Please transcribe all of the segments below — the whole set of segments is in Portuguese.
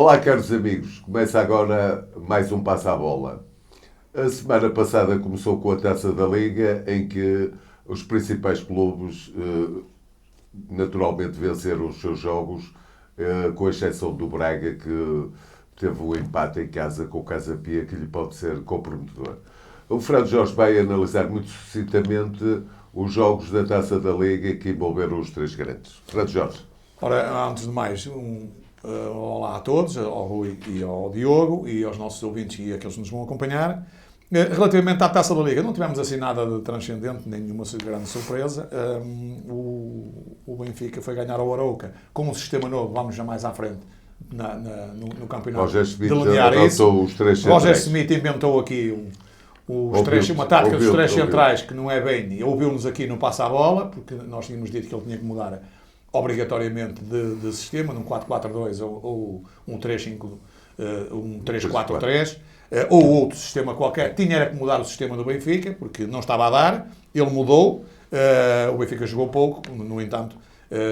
Olá, caros amigos. Começa agora mais um Passa a Bola. A semana passada começou com a Taça da Liga, em que os principais clubes naturalmente venceram os seus jogos, com exceção do Braga, que teve um empate em casa com o Casa Pia, que lhe pode ser comprometedor. O Fernando Jorge vai analisar muito sucintamente os jogos da Taça da Liga que envolveram os três grandes. Fernando Jorge. Ora, antes de mais, olá a todos, ao Rui e ao Diogo e aos nossos ouvintes e àqueles que nos vão acompanhar. Relativamente à Taça da Liga, não tivemos assim nada de transcendente, nenhuma grande surpresa. O Benfica foi ganhar ao Arauca com um sistema novo, vamos já mais à frente no campeonato. Roger Smith inventou os três centrais. Roger Smith inventou aqui uma tática dos três centrais que não é bem, e ouviu-nos aqui no Passa a Bola, porque nós tínhamos dito que ele tinha que mudar obrigatoriamente de sistema, num 4-4-2 ou um 3-4-3, ou outro sistema qualquer. Tinha que mudar o sistema do Benfica, porque não estava a dar, ele mudou, o Benfica jogou pouco, no entanto,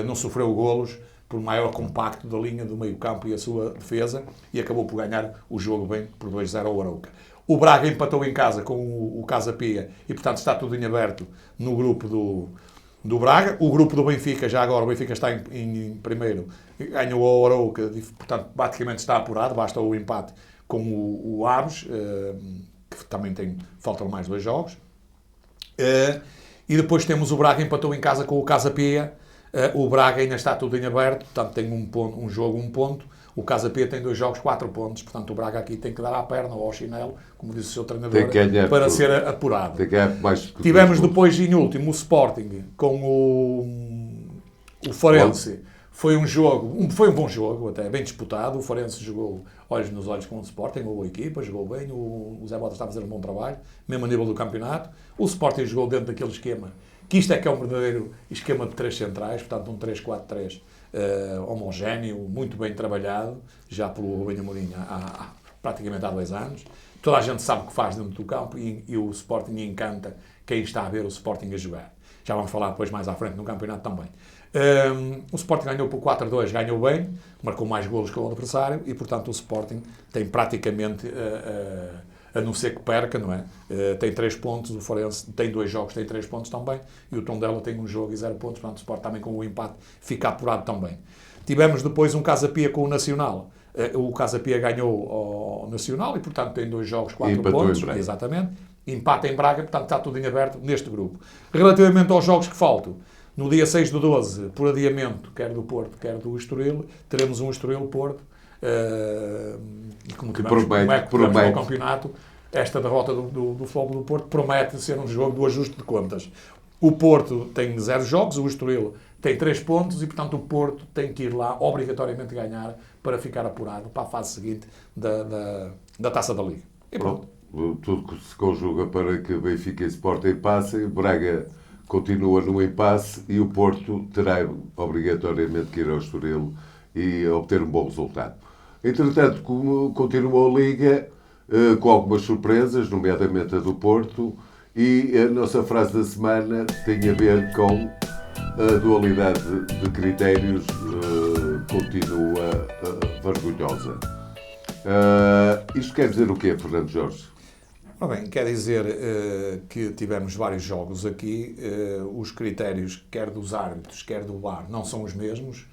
não sofreu golos por maior compacto da linha do meio-campo e a sua defesa, e acabou por ganhar o jogo bem por 2-0 ao Arauca. O Braga empatou em casa com o Casa Pia e, portanto, está tudo em aberto no grupo do Braga. O grupo do Benfica, já agora, o Benfica está em primeiro, ganhou o Arauca, portanto, praticamente está apurado, basta o empate com o Aves, que também faltam mais 2 jogos. E depois temos o Braga empatou em casa com o Casa Pia. O Braga ainda está tudo em aberto, portanto tem um jogo, 1 ponto. O Casa Pia tem 2 jogos, 4 pontos. Portanto, o Braga aqui tem que dar à perna ou ao chinelo, como disse o seu treinador, para ser apurado. Tivemos depois, em último, o Sporting com o Farense. Foi um bom jogo, até bem disputado. O Farense jogou olhos nos olhos com o Sporting, ou a equipa, jogou bem. O Zé Bota está a fazer um bom trabalho, mesmo a nível do campeonato. O Sporting jogou dentro daquele esquema, que isto é que é um verdadeiro esquema de 3 centrais, portanto, um 3-4-3 homogéneo, muito bem trabalhado, já pelo Rubem Amorim praticamente há 2 anos. Toda a gente sabe o que faz dentro do campo e o Sporting encanta quem está a ver o Sporting a jogar. Já vamos falar depois mais à frente no campeonato também. O Sporting ganhou por 4-2, ganhou bem, marcou mais golos que o adversário e, portanto, o Sporting tem praticamente, a não ser que perca, não é? Tem 3 pontos, o Forense tem 2 jogos, tem 3 pontos também, e o Tondela tem 1 jogo e 0 pontos, portanto o Sport também com o empate fica apurado também. Tivemos depois um Casa Pia com o Nacional. O Casa Pia ganhou ao Nacional e, portanto, tem 2 jogos, 4 pontos. Exatamente. Empate em Braga, portanto está tudo em aberto neste grupo. Relativamente aos jogos que faltam, no dia 6/12, por adiamento, quer do Porto, quer do Estoril, teremos um Estoril-Porto. E como tivemos no campeonato, esta derrota do Futebol do Porto promete ser um jogo do ajuste de contas. O Porto tem 0 jogos, o Estoril tem 3 pontos e, portanto, o Porto tem que ir lá obrigatoriamente ganhar para ficar apurado para a fase seguinte da Taça da Liga. E pronto. Tudo que se conjuga para que Benfica e Sporting passem, Braga continua no impasse e o Porto terá obrigatoriamente que ir ao Estoril e obter um bom resultado. Entretanto, como continuou a Liga, com algumas surpresas, nomeadamente a do Porto, e a nossa frase da semana tem a ver com a dualidade de critérios continua vergonhosa. Isto quer dizer o quê, Fernando Jorge? Bem, quer dizer que tivemos vários jogos aqui, os critérios, quer dos árbitros, quer do VAR, não são os mesmos.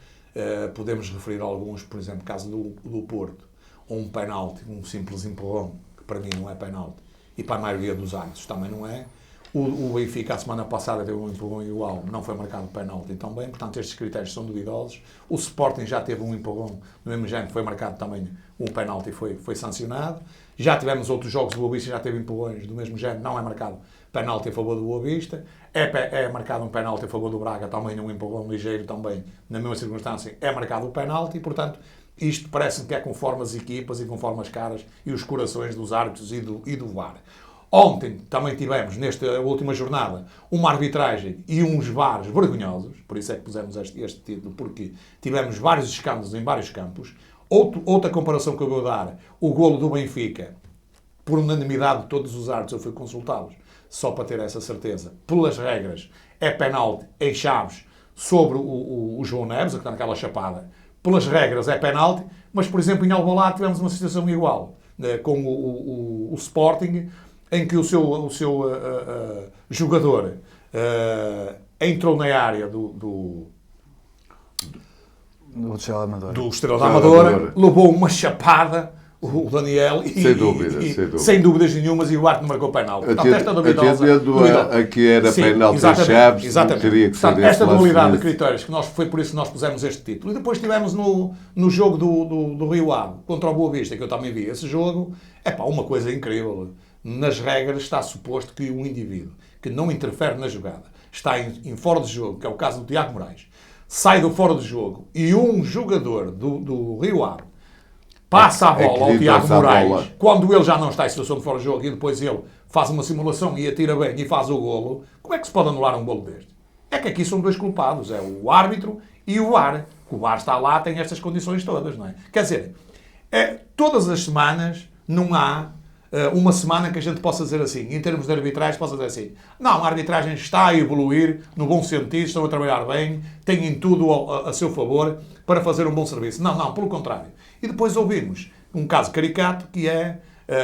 Podemos referir alguns, por exemplo, caso do Porto, um penalti, um simples empurrão, que para mim não é penalti, e para a maioria dos árbitros também não é. O Benfica, a semana passada, teve um empurrão igual, não foi marcado penalti também, portanto estes critérios são duvidosos. O Sporting já teve um empurrão no mesmo género, foi marcado também um penalti e foi sancionado. Já tivemos outros jogos do Boa Vista, já teve empurrões do mesmo género, não é marcado penalti a favor do Boa Vista. É marcado um penalti a favor do Braga, também um empurrão ligeiro também, na mesma circunstância, é marcado o penalti, e, portanto, isto parece-me que é conforme as equipas e conforme as caras e os corações dos árbitros e do VAR. Ontem também tivemos, nesta última jornada, uma arbitragem e uns VARs vergonhosos, por isso é que pusemos este título, porque tivemos vários escândalos em vários campos. Outra comparação que eu vou dar, o golo do Benfica, por unanimidade de todos os árbitros, eu fui consultá-los, só para ter essa certeza, pelas regras, é penalti em Chaves sobre o João Neves, que está naquela chapada. Pelas regras é penalti, mas, por exemplo, em Alvalade tivemos uma situação igual, com o Sporting, em que o seu jogador entrou na área do Estrela da Amadora, levou uma chapada, o Daniel, sem dúvidas nenhumas, e o árbitro marcou penalti. Portanto, esta duvidosa. Aqui era penalti das Chaves, teria que ser esta dualidade de critérios, foi por isso que nós pusemos este título. E depois tivemos no jogo do Rio Ave, contra o Boa Vista, que eu também vi esse jogo, uma coisa incrível. Nas regras está suposto que um indivíduo que não interfere na jogada, está em fora de jogo, que é o caso do Tiago Moraes, sai do fora de jogo e um jogador do Rio Ave passa a bola ao Tiago Moraes, quando ele já não está em situação de fora de jogo, e depois ele faz uma simulação e atira bem e faz o golo, como é que se pode anular um golo deste? É que aqui são dois culpados, é o árbitro e o VAR. O VAR está lá, tem estas condições todas, não é? Quer dizer, todas as semanas não há uma semana que a gente possa dizer assim, em termos de arbitragem, possa dizer assim, não, a arbitragem está a evoluir no bom sentido, estão a trabalhar bem, têm tudo a seu favor para fazer um bom serviço. Não, pelo contrário. E depois ouvimos um caso caricato, que é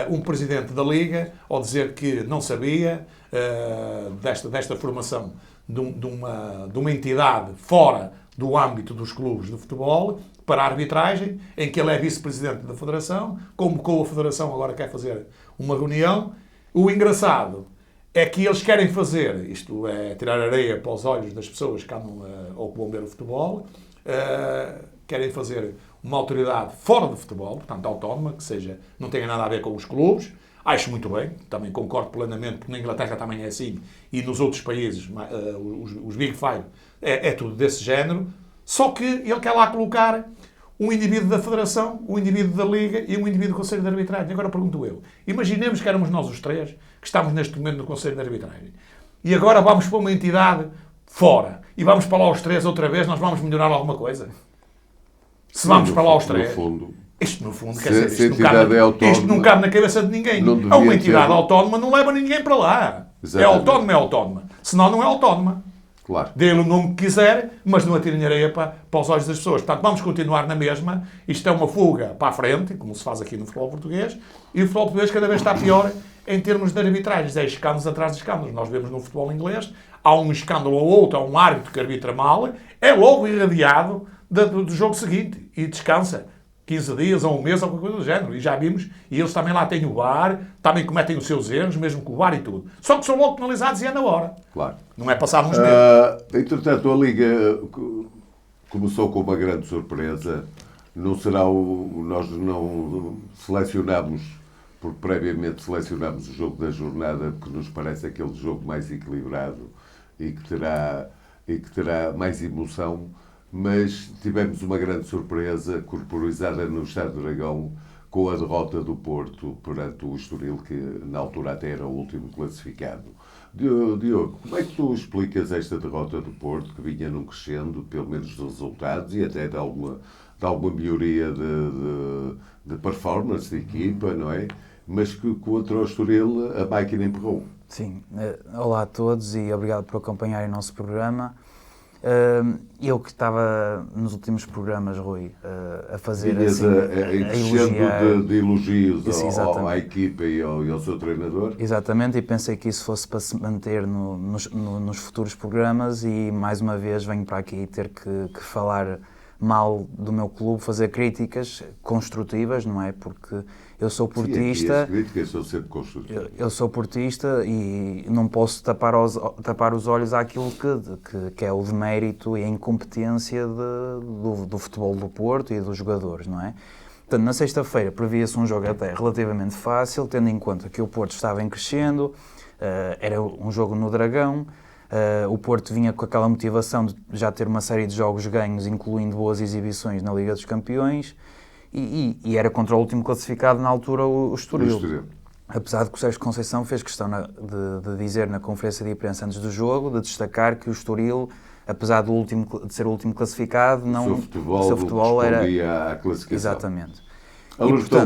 um presidente da Liga, ao dizer que não sabia desta formação de uma entidade fora do âmbito dos clubes de futebol, para a arbitragem, em que ele é vice-presidente da Federação, convocou a Federação, agora quer fazer uma reunião. O engraçado é que eles querem fazer, isto é tirar areia para os olhos das pessoas que andam ou que vão ver o futebol, querem fazer uma autoridade fora do futebol, portanto autónoma, que não tenha nada a ver com os clubes. Acho muito bem, também concordo plenamente, porque na Inglaterra também é assim, e nos outros países, os Big Five, é tudo desse género. Só que ele quer lá colocar um indivíduo da Federação, um indivíduo da Liga e um indivíduo do Conselho de Arbitragem. Agora pergunto eu, imaginemos que éramos nós os três, que estamos neste momento no Conselho de Arbitragem, e agora vamos para uma entidade fora, e vamos para lá os três outra vez, nós vamos melhorar alguma coisa? Se vamos para lá os três... Isto, no fundo, quer dizer, isto não cabe na cabeça de ninguém. É uma entidade autónoma, não leva ninguém para lá. Exatamente. É autónoma. Senão não é autónoma. Claro. Dê-lhe o nome que quiser, mas não atirem areia para os olhos das pessoas. Portanto, vamos continuar na mesma. Isto é uma fuga para a frente, como se faz aqui no futebol português, e o futebol português cada vez está pior em termos de arbitragens. É escândalos atrás de escândalos. Nós vemos no futebol inglês, há um escândalo ou outro, há um árbitro que arbitra mal, é logo irradiado do jogo seguinte e descansa 15 dias ou um mês ou qualquer coisa do género. E já vimos, e eles também lá têm o VAR, também cometem os seus erros, mesmo com o VAR e tudo. Só que são logo penalizados e é na hora. Claro. Não é passado uns meses. Entretanto, a Liga começou com uma grande surpresa. Não será nós não selecionámos, porque previamente selecionámos o jogo da jornada, que nos parece aquele jogo mais equilibrado e que terá mais emoção. Mas tivemos uma grande surpresa corporizada no Estádio do Dragão com a derrota do Porto perante o Estoril, que na altura até era o último classificado. Diogo, como é que tu explicas esta derrota do Porto, que vinha num crescendo, pelo menos de resultados, e até de alguma melhoria de performance de equipa, não é? Mas que contra o Estoril a máquina empurrou. Sim. Olá a todos e obrigado por acompanharem o nosso programa. Eu que estava nos últimos programas, Rui, a fazer assim, a elogiar de elogios à equipa e ao seu treinador. Exatamente, e pensei que isso fosse para se manter nos futuros programas, e mais uma vez venho para aqui ter que falar mal do meu clube, fazer críticas construtivas, não é? Porque eu sou portista. Sim, as críticas são sempre construtivas. Eu sou portista e não posso tapar os olhos àquilo que é o demérito e a incompetência do futebol do Porto e dos jogadores, não é? Portanto, na sexta-feira previa-se um jogo até relativamente fácil, tendo em conta que o Porto estava em crescendo, era um jogo no Dragão. O Porto vinha com aquela motivação de já ter uma série de jogos ganhos, incluindo boas exibições na Liga dos Campeões, e era contra o último classificado na altura, o Estoril. Apesar de que o Sérgio Conceição fez questão de dizer na conferência de imprensa antes do jogo, de destacar que o Estoril, apesar de ser o último classificado, não, o seu futebol era a classificação. Exatamente.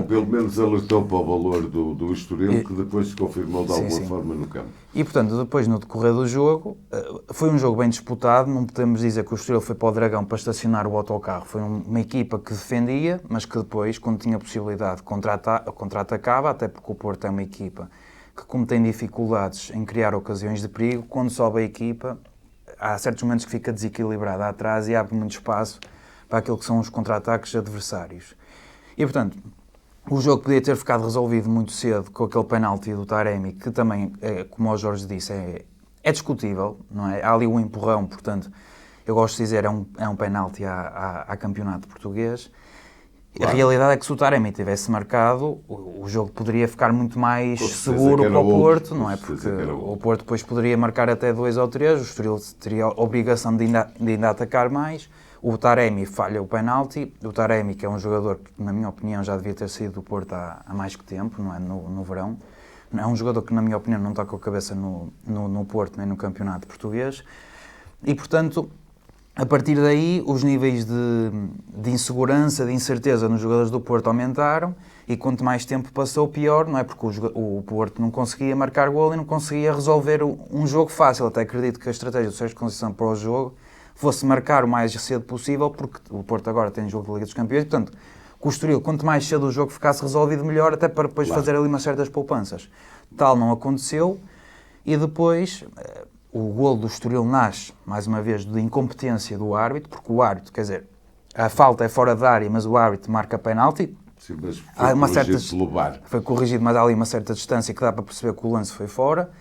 Pelo menos alertou para o valor do Estoril, que depois se confirmou de alguma forma no campo. E, portanto, depois, no decorrer do jogo, foi um jogo bem disputado. Não podemos dizer que o Estoril foi para o Dragão para estacionar o autocarro. Foi uma equipa que defendia, mas que depois, quando tinha possibilidade, contra-atacava, até porque o Porto é uma equipa que, como tem dificuldades em criar ocasiões de perigo, quando sobe a equipa, há certos momentos que fica desequilibrada atrás e abre muito espaço para aquilo que são os contra-ataques adversários. E, portanto, o jogo podia ter ficado resolvido muito cedo com aquele penalti do Taremi, que também, como o Jorge disse, é discutível, não é? Há ali um empurrão, portanto, eu gosto de dizer, é um penalti a campeonato português. Claro. A realidade é que se o Taremi tivesse marcado, o jogo poderia ficar muito mais seguro para o Porto, não é? Porque o Porto depois poderia marcar até 2 ou 3, o Estoril teria a obrigação de ainda atacar mais. O Taremi falha o penalti. O Taremi, que é um jogador que, na minha opinião, já devia ter saído do Porto há mais que tempo, não é? No verão. É um jogador que, na minha opinião, não está com a cabeça no Porto nem no campeonato português. E, portanto, a partir daí, os níveis de insegurança, de incerteza nos jogadores do Porto aumentaram. E quanto mais tempo passou, pior, não é? Porque o Porto não conseguia marcar golo e não conseguia resolver um jogo fácil. Até acredito que a estratégia do Sérgio Conceição para o jogo fosse marcar o mais cedo possível, porque o Porto agora tem jogo da Liga dos Campeões, portanto, com o Estoril, quanto mais cedo o jogo ficasse resolvido, melhor, até para depois fazer ali umas certas poupanças. Tal não aconteceu, e depois o golo do Estoril nasce, mais uma vez, de incompetência do árbitro, porque o árbitro, quer dizer, a falta é fora da área, mas o árbitro marca penalti. Sim, mas foi corrigido pelo VAR. Foi corrigido, mas há ali uma certa distância que dá para perceber que o lance foi fora.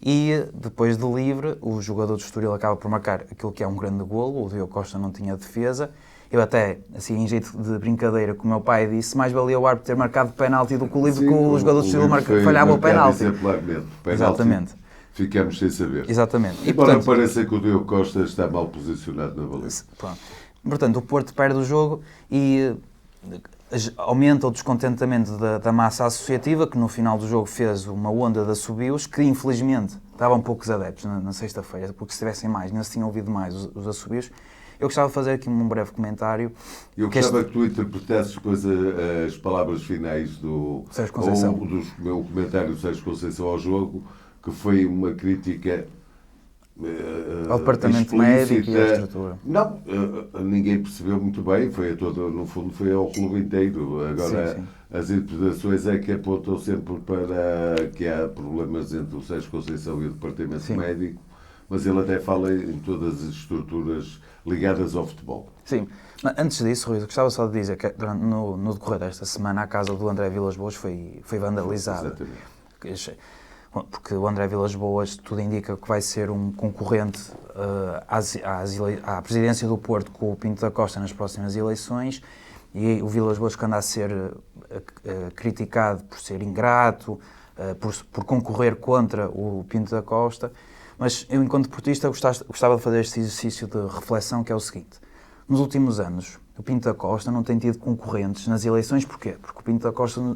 E depois de livre, o jogador do Estoril acaba por marcar aquilo que é um grande golo. O Diogo Costa não tinha defesa. Eu até, assim, em jeito de brincadeira, como o meu pai disse, mais valia o árbitro ter marcado penalti do que o livre, que o jogador do Estoril falhava o penalti. Exatamente. Ficamos sem saber. Exatamente. E, portanto, parece que o Diogo Costa está mal posicionado na baliza. Portanto, o Porto perde o jogo e aumenta o descontentamento da massa associativa, que no final do jogo fez uma onda de assobios, que infelizmente estavam poucos adeptos na sexta-feira, porque se tivessem mais, não se tinham ouvido mais os assobios. Eu gostava de fazer aqui um breve comentário. Eu gostava que tu interpretasses depois as palavras finais do Sérgio Conceição. Ou do meu comentário do Sérgio Conceição ao jogo, que foi uma crítica ao departamento médico e à estrutura. Não, ninguém percebeu muito bem, no fundo foi ao clube inteiro. Agora, sim. As interpretações é que apontam sempre para que há problemas entre o Sérgio Conceição e o departamento médico, mas ele até fala em todas as estruturas ligadas ao futebol. Sim. Antes disso, Rui, gostava só de dizer que no decorrer desta semana a casa do André Vilas-Boas foi vandalizada. Exatamente. Porque o André Vilas-Boas, tudo indica que vai ser um concorrente à presidência do Porto com o Pinto da Costa nas próximas eleições, e o Vilas-Boas que anda a ser criticado por ser ingrato, por concorrer contra o Pinto da Costa, mas eu, enquanto portista, gostava de fazer este exercício de reflexão, que é o seguinte: nos últimos anos, o Pinto da Costa não tem tido concorrentes nas eleições. Porquê? Porque o Pinto da Costa,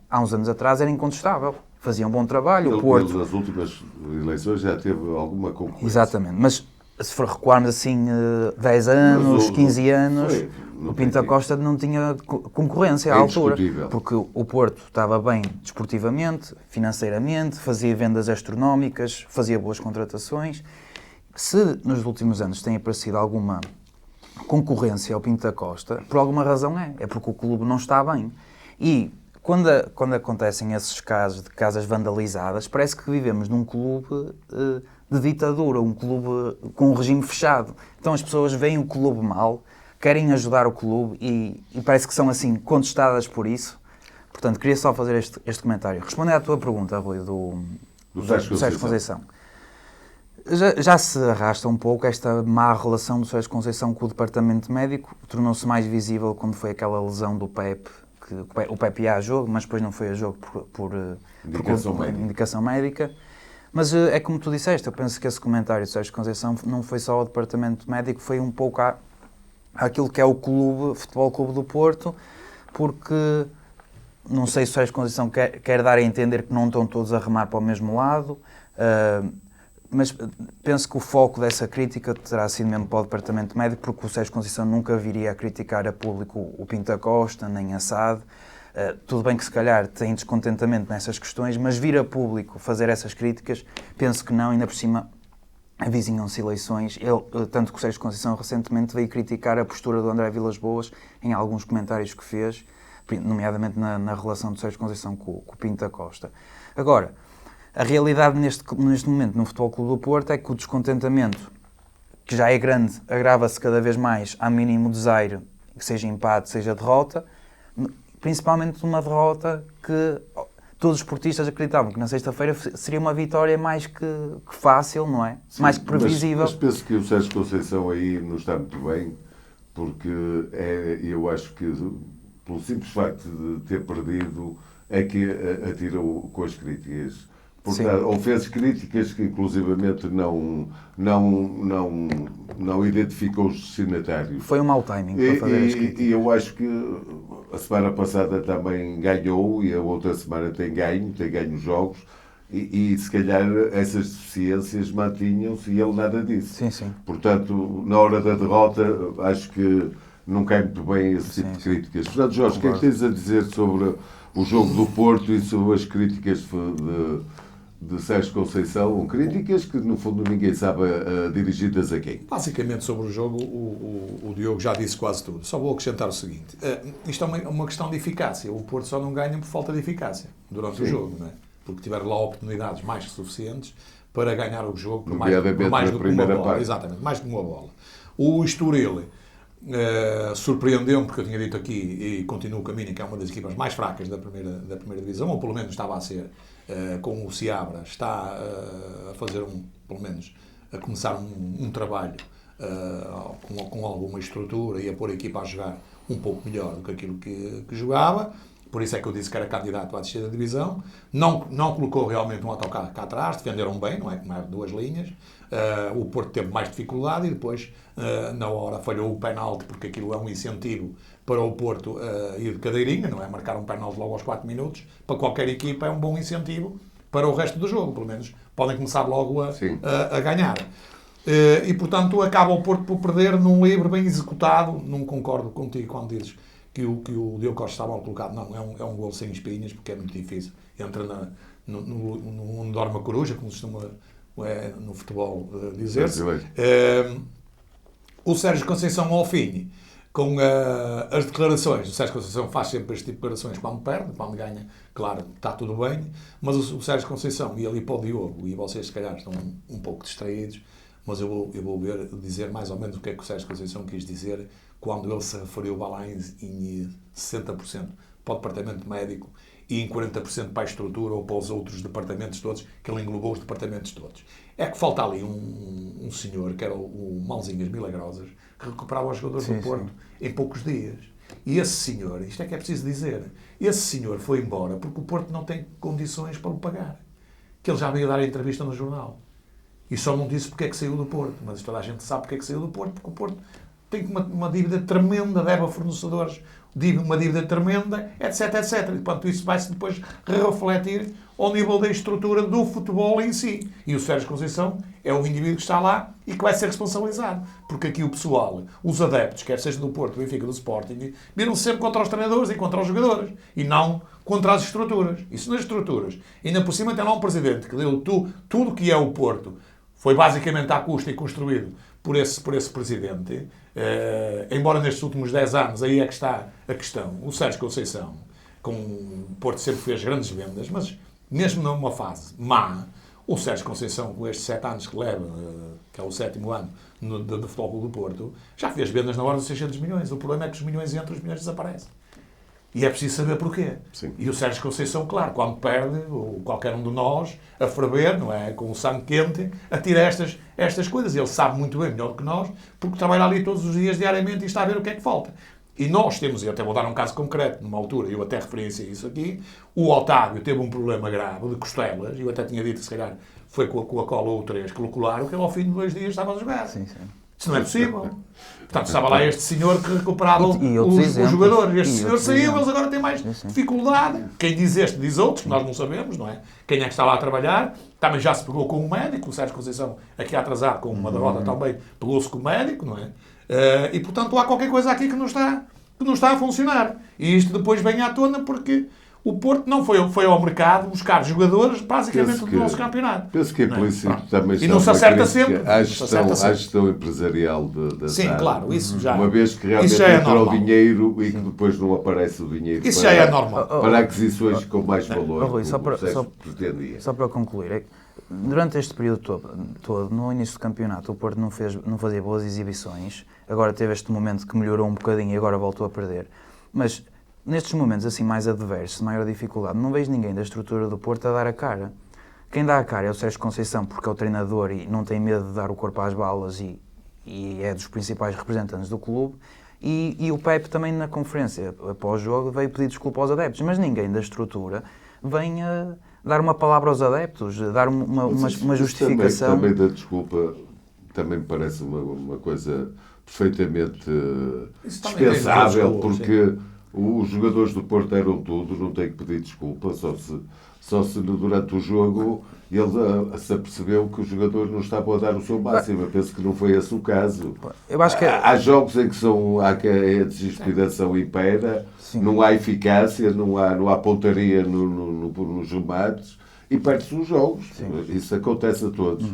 há uns anos atrás, era incontestável. Fazia um bom trabalho, o Porto... Nas últimas eleições já teve alguma concorrência. Exatamente, mas se for recuarmos assim 10 anos, 15 anos, o Pinto da Costa não tinha concorrência à altura. Porque o Porto estava bem desportivamente, financeiramente, fazia vendas astronómicas, fazia boas contratações. Se nos últimos anos tem aparecido alguma concorrência ao Pinto da Costa, por alguma razão é porque o clube não está bem. E quando acontecem esses casos de casas vandalizadas, parece que vivemos num clube de ditadura, um clube com um regime fechado. Então as pessoas veem o clube mal, querem ajudar o clube e parece que são assim contestadas por isso. Portanto, queria só fazer este comentário. Respondendo à tua pergunta, Rui, do Sérgio Conceição. Já se arrasta um pouco esta má relação do Sérgio Conceição com o departamento médico. Tornou-se mais visível quando foi aquela lesão do Pepe. O Pepe ia a jogo, mas depois não foi a jogo por indicação médica. Mas é como tu disseste, eu penso que esse comentário de Sérgio Conceição não foi só ao departamento médico, foi um pouco àquilo que é o clube, Futebol Clube do Porto, porque não sei se o Sérgio Conceição quer dar a entender que não estão todos a remar para o mesmo lado. Mas penso que o foco dessa crítica terá sido mesmo para o departamento médico, porque o Sérgio Conceição nunca viria a criticar a público o Pinto da Costa, nem a SAD. Tudo bem que se calhar tem descontentamento nessas questões, mas vir a público fazer essas críticas, penso que não, ainda por cima avizinham-se eleições. Tanto que o Sérgio Conceição recentemente veio criticar a postura do André Vilas-Boas em alguns comentários que fez, nomeadamente na relação do Sérgio Conceição com o Pinto da Costa. Agora, a realidade neste momento no Futebol Clube do Porto é que o descontentamento, que já é grande, agrava-se cada vez mais ao mínimo desaire, seja empate, seja derrota, principalmente uma derrota que todos os portistas acreditavam que na sexta-feira seria uma vitória mais que fácil, não é? Sim, mais que previsível. Mas penso que o Sérgio Conceição aí não está muito bem, porque eu acho que, pelo simples facto de ter perdido, é que atirou com as críticas. Portanto, ou fez críticas que, inclusivamente, não identificou os destinatários. Foi um mau timing para fazer as críticas. E eu acho que a semana passada também ganhou e a outra semana tem ganho jogos e se calhar essas deficiências mantinham-se e ele nada disso. Sim, sim. Portanto, na hora da derrota, acho que não cai muito bem esse tipo de críticas. Portanto, Jorge, o que é que tens a dizer sobre o jogo do Porto e sobre as críticas de Sérgio Conceição, críticas que no fundo ninguém sabe dirigidas a quem? Basicamente sobre o jogo o Diogo já disse quase tudo. Só vou acrescentar o seguinte, isto é uma questão de eficácia. O Porto só não ganha por falta de eficácia durante o jogo, não é? Porque tiveram lá oportunidades mais que suficientes para ganhar o jogo por mais do que uma bola. Exatamente, mais do que uma bola. O Estoril surpreendeu-me, porque eu tinha dito aqui e continuo o caminho, que é uma das equipas mais fracas da primeira divisão, ou pelo menos estava a ser, com o Seabra, está a fazer pelo menos a começar um trabalho com alguma estrutura e a pôr a equipa a jogar um pouco melhor do que aquilo que jogava. Por isso é que eu disse que era candidato à descida da divisão. Não colocou realmente um autocarro cá atrás, defenderam bem, não é? Como é duas linhas. O Porto teve mais dificuldade e depois, na hora, falhou o penalti, porque aquilo é um incentivo para o Porto ir de cadeirinha, não é? Marcar um penalti logo aos 4 minutos, para qualquer equipa é um bom incentivo para o resto do jogo, pelo menos podem começar logo a ganhar. E, portanto, acaba o Porto por perder num livre bem executado. Não concordo contigo quando dizes que o Diogo Costa está mal colocado. Não, é um golo sem espinhas, porque é muito difícil. Entra onde dorme a coruja, como se costuma no futebol dizer-se. O Sérgio Conceição, ao fim, com as declarações, o Sérgio Conceição faz sempre este tipo de declarações quando perde, quando ganha, claro, está tudo bem, mas o Sérgio Conceição, e ali para o Diogo, e vocês se calhar estão um pouco distraídos, mas eu vou dizer mais ou menos o que é que o Sérgio Conceição quis dizer quando ele se referiu lá em 60% para o departamento médico e em 40% para a estrutura ou para os outros departamentos todos, que ele englobou os departamentos todos. É que falta ali um senhor, que era o Mãozinhas Milagrosas, que recuperava os jogadores do Porto em poucos dias. E esse senhor, isto é que é preciso dizer, esse senhor foi embora porque o Porto não tem condições para o pagar. Que ele já veio dar a entrevista no jornal. E só não disse porque é que saiu do Porto. Mas toda a gente sabe porque é que saiu do Porto, porque o Porto tem uma dívida tremenda, deve a fornecedores uma dívida tremenda, etc, etc. E, portanto, isso vai-se depois refletir ao nível da estrutura do futebol em si. E o Sérgio Conceição é o indivíduo que está lá e que vai ser responsabilizado. Porque aqui o pessoal, os adeptos, quer seja do Porto, do Benfica, do Sporting, viram sempre contra os treinadores e contra os jogadores. E não contra as estruturas. Isso nas estruturas. E ainda por cima tem lá um presidente que deu tudo que é o Porto. Foi basicamente à custa e construído por esse presidente. Embora nestes últimos 10 anos, aí é que está a questão. O Sérgio Conceição, com o Porto sempre fez grandes vendas, mas mesmo numa fase má, o Sérgio Conceição, com estes 7 anos que leva, que é o 7º ano do Futebol Clube do Porto, já fez vendas na ordem de 600 milhões. O problema é que os milhões entram, os milhões desaparecem. E é preciso saber porquê. Sim. E o Sérgio Conceição, claro, quando perde, ou qualquer um de nós, a ferver, não é? Com o sangue quente, atira estas coisas. Ele sabe muito bem, melhor do que nós, porque trabalha ali todos os dias, diariamente, e está a ver o que é que falta. E nós temos, eu até vou dar um caso concreto, numa altura, eu até referenciei isso aqui, o Otávio teve um problema grave de costelas, e eu até tinha dito, se calhar, foi com a cola ou 3 que lhe colaram, que ele ao fim de 2 dias estava a jogar. Sim, sim. Isso não é possível. Portanto, estava lá este senhor que recuperava os exemplos. jogadores. Este E senhor outros saiu, exemplos. eles agora têm mais dificuldade. Quem diz este, diz outros, nós não sabemos, não é? Quem é que está lá a trabalhar. Também já se pegou com um médico, o Sérgio Conceição, aqui atrasado, com uma derrota também, pegou-se com o médico, não é? E, portanto, há qualquer coisa aqui que não está a funcionar. E isto depois vem à tona porque o Porto não foi ao mercado buscar jogadores basicamente do nosso campeonato. Penso que implícito também está e não se acerta sempre. à gestão empresarial da Sim, SAD. claro, isso já. Uma vez que realmente entra o dinheiro e que depois não aparece o dinheiro isso já é normal. Para aquisições com mais valor. Rui, só pretendia. para concluir, durante este período todo, no início do campeonato, o Porto não fazia boas exibições, agora teve este momento que melhorou um bocadinho e agora voltou a perder. Mas nestes momentos assim mais adversos, de maior dificuldade, não vejo ninguém da estrutura do Porto a dar a cara. Quem dá a cara é o Sérgio Conceição, porque é o treinador e não tem medo de dar o corpo às balas e é dos principais representantes do clube. E o Pepe também na conferência, após o jogo, veio pedir desculpa aos adeptos, mas ninguém da estrutura vem a dar uma palavra aos adeptos, dar uma justificação. Também da desculpa, também me parece uma coisa perfeitamente dispensável, porque os jogadores do Porto eram tudo, não tem que pedir desculpa, só se durante o jogo ele se apercebeu que os jogadores não estavam a dar o seu máximo. Eu penso que não foi esse o caso. Eu acho que há jogos em que a desinspiração impera, não há eficácia, não há pontaria nos remates e perde-se os jogos. Isso acontece a todos.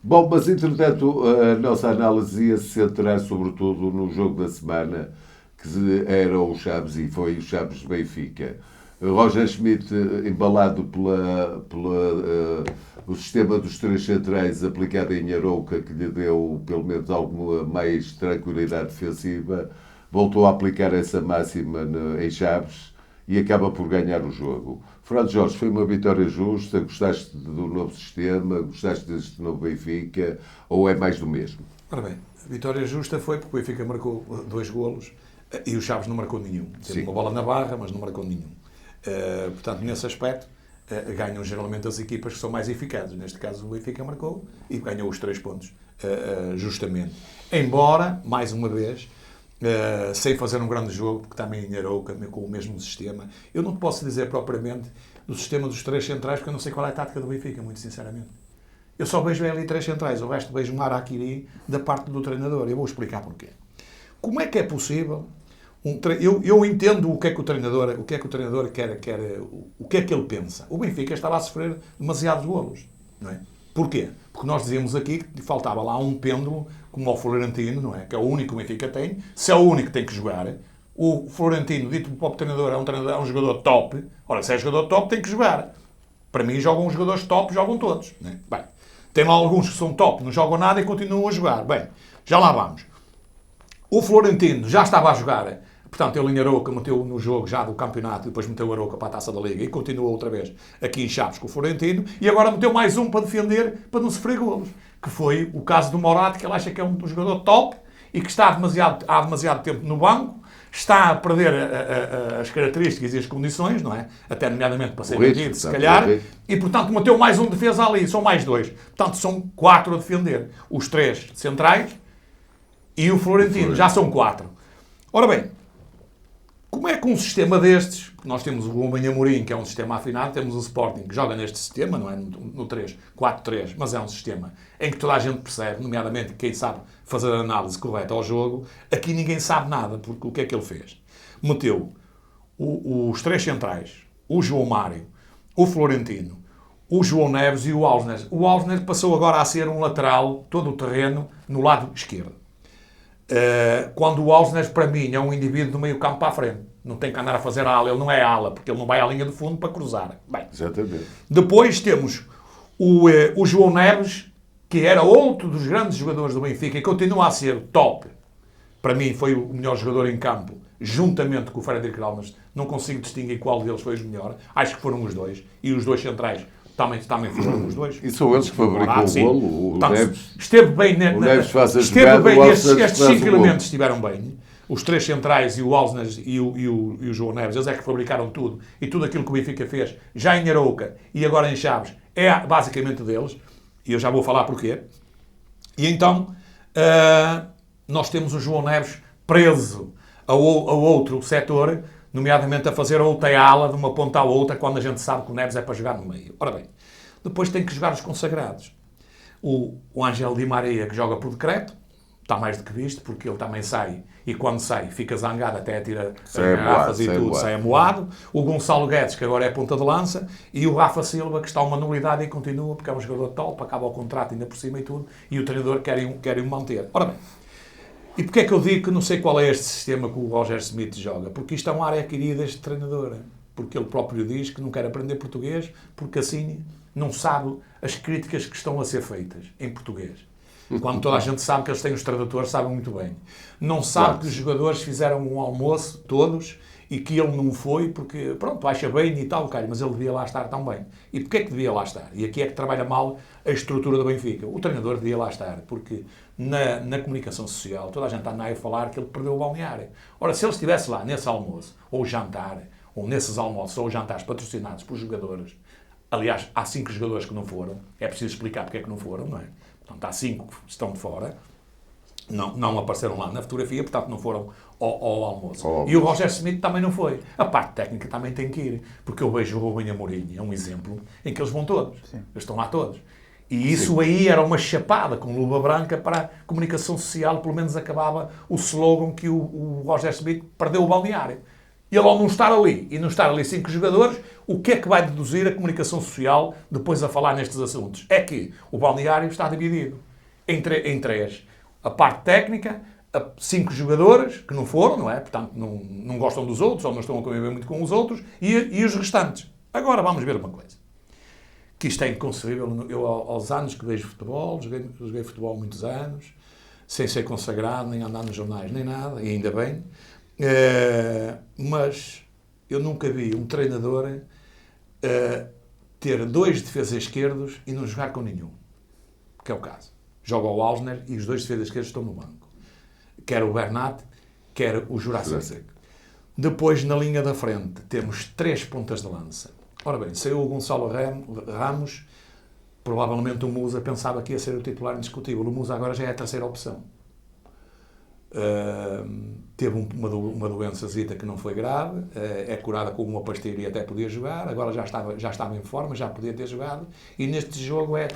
Bom, mas entretanto a nossa análise ia se centrar sobretudo no jogo da semana, que era o Chaves e foi o Chaves Benfica. Roger Schmidt, embalado o sistema dos três centrais aplicado em Arouca, que lhe deu pelo menos alguma mais tranquilidade defensiva, voltou a aplicar essa máxima em Chaves e acaba por ganhar o jogo. Fernando Jorge, foi uma vitória justa? Gostaste do novo sistema? Gostaste deste novo Benfica? Ou é mais do mesmo? Ora bem, a vitória justa foi porque o Benfica marcou 2 golos e o Chaves não marcou nenhum. Teve uma bola na barra, mas não marcou nenhum. Portanto, nesse aspecto, ganham geralmente as equipas que são mais eficazes. Neste caso, o Benfica marcou e ganhou os 3 pontos, justamente. Embora, mais uma vez, sem fazer um grande jogo, porque também em Arouca, com o mesmo sistema. Eu não te posso dizer propriamente do sistema dos 3 centrais, porque eu não sei qual é a tática do Benfica, muito sinceramente. Eu só vejo ali 3 centrais, o resto vejo um araquiri da parte do treinador. Eu vou explicar porquê. Como é que é possível... Eu entendo o que é que o treinador quer, o que é que ele pensa. O Benfica estava a sofrer demasiados golos, não é? Porquê? Porque nós dizíamos aqui que faltava lá um pêndulo, como o Florentino, não é? Que é o único que o Benfica tem. Se é o único que tem que jogar, o Florentino, dito pelo treinador, é um jogador top. Ora, se é jogador top, tem que jogar. Para mim, jogam os jogadores top, jogam todos. Não é? Bem, tem lá alguns que são top, não jogam nada e continuam a jogar. Bem, já lá vamos. O Florentino já estava a jogar. Portanto, ele em Arouca meteu no jogo já do campeonato, depois meteu o Arouca para a Taça da Liga e continuou outra vez aqui em Chaves com o Florentino e agora meteu mais um para defender, para não sofrer golos, que foi o caso do Morato, que ele acha que é um jogador top e que está há demasiado tempo no banco, está a perder as características e as condições, não é? Até nomeadamente para ser vendido, se calhar, e portanto meteu mais um defesa ali, são mais 2. Portanto, são 4 a defender. Os 3 centrais e o Florentino, já são 4. Ora bem, como é que um sistema destes, nós temos o Rubem Amorim, que é um sistema afinado, temos o Sporting, que joga neste sistema, não é no 4-3, mas é um sistema em que toda a gente percebe, nomeadamente quem sabe fazer a análise correta ao jogo, aqui ninguém sabe nada, porque o que é que ele fez? Meteu os 3 centrais, o João Mário, o Florentino, o João Neves e o Alsner. O Alsner passou agora a ser um lateral, todo o terreno, no lado esquerdo. Quando o Alsner, para mim, é um indivíduo do meio campo para a frente. Não tem que andar a fazer a ala, ele não é ala, porque ele não vai à linha de fundo para cruzar. Bem, exatamente. Depois temos o João Neves, que era outro dos grandes jogadores do Benfica e continua a ser top. Para mim foi o melhor jogador em campo, juntamente com o Frederic Alves. Não consigo distinguir qual deles foi o melhor. Acho que foram os 2. E os 2 centrais também foram os 2. E são eles que fabricam o golo. O Neves, esteve bem, estes 5 elementos estiveram bem. Os 3 centrais e o Alsner e o João Neves, eles é que fabricaram tudo. E tudo aquilo que o Benfica fez, já em Arouca e agora em Chaves, é basicamente deles. E eu já vou falar porquê. E então, nós temos o João Neves preso a outro setor, nomeadamente a fazer outra ala de uma ponta à outra, quando a gente sabe que o Neves é para jogar no meio. Ora bem, depois tem que jogar os consagrados. O Ángel Di Maria, que joga por decreto, está mais do que visto, porque ele também sai, e quando sai fica zangado, até tira as garrafas e tudo, sai amoado. O Gonçalo Guedes, que agora é ponta de lança, e o Rafa Silva, que está uma nulidade e continua, porque é um jogador top, acaba o contrato ainda por cima e tudo, e o treinador quer o manter. Ora bem, e porquê é que eu digo que não sei qual é este sistema que o Roger Smith joga? Porque isto é uma área querida deste treinador. Porque ele próprio diz que não quer aprender português, porque assim não sabe as críticas que estão a ser feitas em português. Quando toda a gente sabe que eles têm os tradutores, sabem muito bem. Não sabe que os jogadores fizeram um almoço, todos, e que ele não foi porque, pronto, acha bem e tal, cara, mas ele devia lá estar tão bem. E porquê é que devia lá estar? E aqui é que trabalha mal a estrutura do Benfica. O treinador devia lá estar, porque na comunicação social toda a gente anda a falar que ele perdeu o balneário. Ora, se ele estivesse lá nesse almoço, ou jantar, ou nesses almoços ou jantares patrocinados por jogadores, aliás, há 5 jogadores que não foram, é preciso explicar porque é que não foram, não é? Portanto, há 5 que estão de fora, não apareceram lá na fotografia, portanto não foram ao almoço. E o Roger Smith também não foi. A parte técnica também tem que ir, porque eu vejo o Rubem Amorim, é um exemplo em que eles vão todos, eles estão lá todos. E isso aí era uma chapada com luva branca para a comunicação social, pelo menos acabava o slogan que o Roger Smith perdeu o balneário. E ele, ao não estar ali, e não estar ali 5 jogadores, o que é que vai deduzir a comunicação social depois a falar nestes assuntos? É que o balneário está dividido em 3. A parte técnica, 5 jogadores, que não foram, não é? Portanto, não gostam dos outros, ou não estão a conviver muito com os outros, e os restantes. Agora vamos ver uma coisa. Que isto é inconcebível. Eu, aos anos que vejo futebol, joguei futebol há muitos anos, sem ser consagrado, nem andar nos jornais, nem nada, e ainda bem. Mas eu nunca vi um treinador ter 2 defesas esquerdos e não jogar com nenhum. Que é o caso. Joga o Alsner e os 2 defesas esquerdos estão no banco. Quer o Bernat, quer o Jurasek. Depois, na linha da frente, temos 3 pontas de lança. Ora bem, saiu o Gonçalo Ramos, provavelmente o Musa pensava que ia ser o titular indiscutível. O Musa agora já é a 3ª opção. Teve uma doençazita que não foi grave, é curada com uma pastilha e até podia jogar, agora já estava em forma, já podia ter jogado, e neste jogo é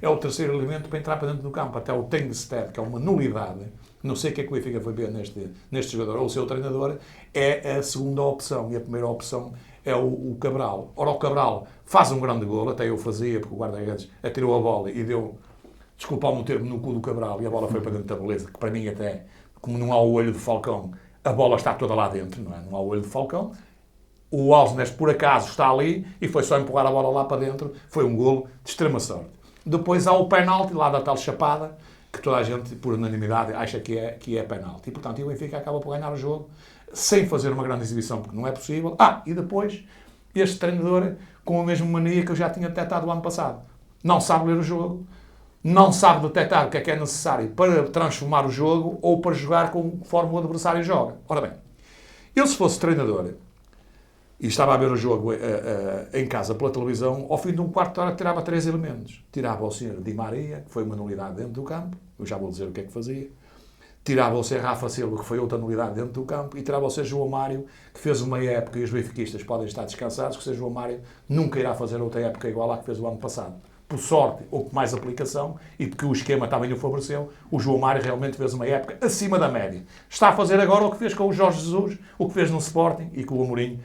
o terceiro elemento para entrar para dentro do campo. Até o Tengsted, que é uma nulidade, não sei o que é que o Benfica foi ver neste jogador, ou o seu treinador, é a segunda opção, e a primeira opção é o Cabral. Ora, o Cabral faz um grande golo, até eu fazia, porque o guarda-redes atirou a bola e deu, desculpa-me o termo, no cu do Cabral, e a bola foi para dentro da beleza, que para mim até, como não há o olho de Falcão, a bola está toda lá dentro, não é? Não há o olho de Falcão. O Alsnes, por acaso, está ali e foi só empurrar a bola lá para dentro. Foi um golo de extrema sorte. Depois há o penalti lá da tal chapada, que toda a gente, por unanimidade, acha que é penalti. E, portanto, o Benfica acaba por ganhar o jogo sem fazer uma grande exibição, porque não é possível. E depois, este treinador, com a mesma mania que eu já tinha detectado o ano passado. Não sabe ler o jogo, não sabe detectar o que é necessário para transformar o jogo ou para jogar conforme o adversário joga. Ora bem, ele se fosse treinador e estava a ver o jogo em casa pela televisão, ao fim de um quarto de hora tirava 3 elementos. Tirava o senhor Di Maria, que foi uma nulidade dentro do campo, eu já vou dizer o que é que fazia. Tirava o senhor Rafa Silva, que foi outra nulidade dentro do campo, e tirava o senhor João Mário, que fez uma época, e os benfiquistas podem estar descansados, que o senhor João Mário nunca irá fazer outra época igual à que fez o ano passado. Por sorte, ou com mais aplicação, e porque o esquema também o favoreceu, o João Mário realmente fez uma época acima da média. Está a fazer agora o que fez com o Jorge Jesus, o que fez no Sporting, e com o Amorim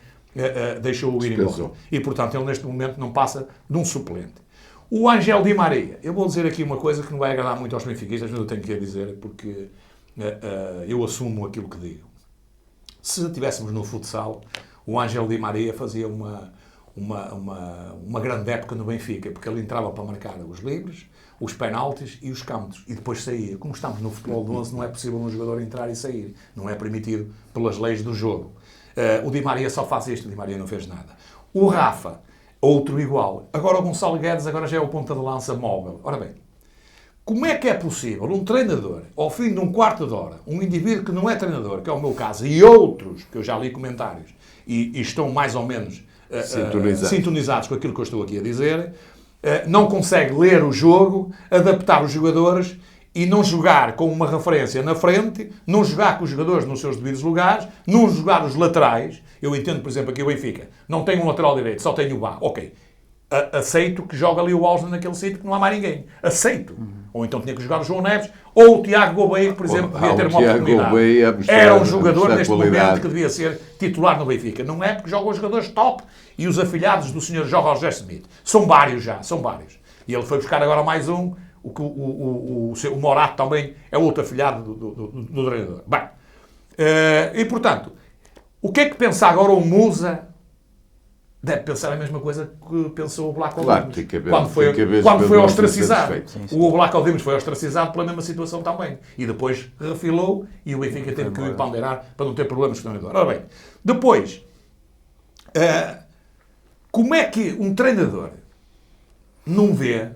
deixou-o ir embora. E, portanto, ele neste momento não passa de um suplente. O Ángel Di Maria, eu vou dizer aqui uma coisa que não vai agradar muito aos benfiquistas, mas eu tenho que dizer, porque eu assumo aquilo que digo. Se estivéssemos no futsal, o Ángel Di Maria fazia uma grande época no Benfica, porque ele entrava para marcar os livres, os penaltis e os cantos, e depois saía. Como estamos no futebol de 11, não é possível um jogador entrar e sair. Não é permitido pelas leis do jogo. O Di Maria só faz isto, o Di Maria não fez nada. O Rafa, outro igual. Agora o Gonçalo Guedes agora já é o ponta de lança móvel. Ora bem, como é que é possível um treinador, ao fim de um quarto de hora, um indivíduo que não é treinador, que é o meu caso, e outros, que eu já li comentários, e estão mais ou menos sintonizados com aquilo que eu estou aqui a dizer, não consegue ler o jogo, adaptar os jogadores e não jogar com uma referência na frente, não jogar com os jogadores nos seus devidos lugares, não jogar os laterais. Eu entendo, por exemplo, aqui o Benfica não tem um lateral direito, só tem o Bá. Ok, aceito que joga ali o Ausland naquele sítio que não há mais ninguém. Aceito. Ou então tinha que jogar o João Neves, ou o Tiago Gouveia, por exemplo, devia ter uma oportunidade. Era um jogador neste momento que devia ser titular no Benfica. Não é porque joga os jogadores top e os afilhados do Sr. Jorge Roger Smith. São vários já, são vários. E ele foi buscar agora mais um, o Morato também é outro afilhado do treinador. Bem, e portanto, o que é que pensa agora o Musa? Deve pensar a mesma coisa que pensou o Black Claro, Dimos. Quando foi ostracizado. O Black Dimos foi ostracizado pela mesma situação também. E depois refilou e o Benfica teve que o empanderar para não ter problemas com o treinador. Ora bem, depois, como é que um treinador não vê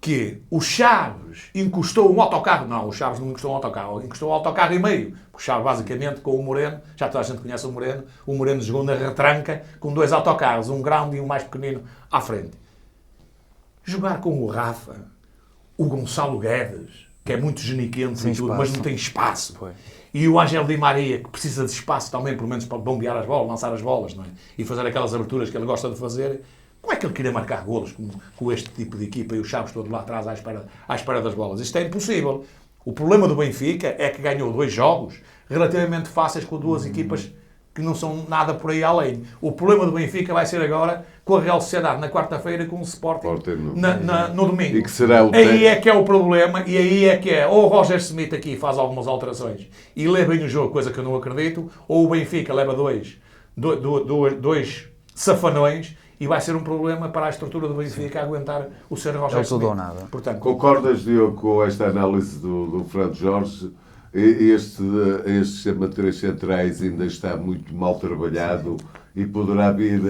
que o Chaves encostou um autocarro? Não, o Chaves não encostou um autocarro, encostou um autocarro e meio. O Chaves, basicamente, com o Moreno, já toda a gente conhece o Moreno jogou na retranca com 2 autocarros, um grande e um mais pequenino à frente. Jogar com o Rafa, o Gonçalo Guedes, que é muito geniquente e tudo, mas não tem espaço. Foi. E o Ángel Di Maria, que precisa de espaço também, pelo menos para bombear as bolas, lançar as bolas, não é? E fazer aquelas aberturas que ele gosta de fazer. Como é que ele queria marcar golos com este tipo de equipa e o Chaves todo lá atrás à espera das bolas? Isto é impossível. O problema do Benfica é que ganhou 2 jogos relativamente fáceis com 2 equipas que não são nada por aí além. O problema do Benfica vai ser agora com a Real Sociedade na quarta-feira, com o Sporting no domingo. E que será o aí é que é o problema, e aí é que é. Ou o Roger Smith aqui faz algumas alterações e lê bem o jogo, coisa que eu não acredito, ou o Benfica leva dois safanões e vai ser um problema para a estrutura do Benfica aguentar o Sr. Roger Smith. Ou nada. Portanto, concordas, Diogo, com esta análise do Fernando Jorge? Este sistema de 3 centrais ainda está muito mal trabalhado e poderá vir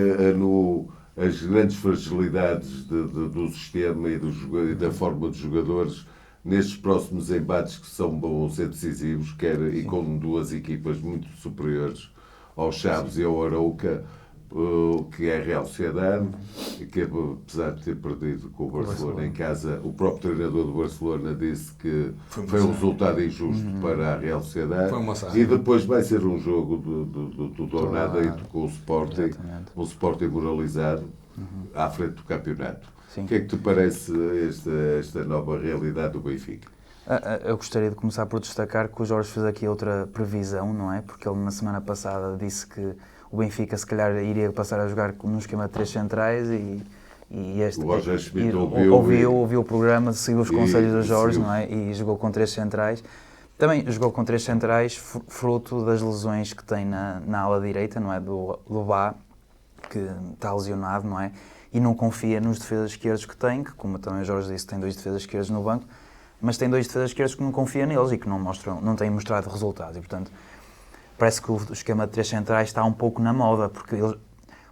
as grandes fragilidades do sistema e da forma dos jogadores nestes próximos embates que vão ser decisivos, e com 2 equipas muito superiores aos Chaves e ao Arouca, que é a Real Sociedade, que apesar de ter perdido com o Barcelona em casa, o próprio treinador do Barcelona disse que foi um resultado injusto para a Real Sociedade. E depois vai ser um jogo do nada com o Sporting, um Sporting moralizado à frente do campeonato. Sim. O que é que te parece esta nova realidade do Benfica? Eu gostaria de começar por destacar que o Jorge fez aqui outra previsão, não é? Porque ele na semana passada disse que o Benfica se calhar iria passar a jogar num esquema de 3 centrais e este... O Roger Schmidt ouviu o programa, seguiu os conselhos do Jorge, não é? E jogou com 3 centrais. Também jogou com 3 centrais fruto das lesões que tem na ala direita, não é? Do Bá, que está lesionado, não é? E não confia nos defesas esquerdos que tem, que como também o Jorge disse, tem 2 defesas esquerdos no banco, mas tem 2 defesas esquerdos que não confia neles e que não têm mostrado resultados. E, portanto, parece que o esquema de 3 centrais está um pouco na moda, porque o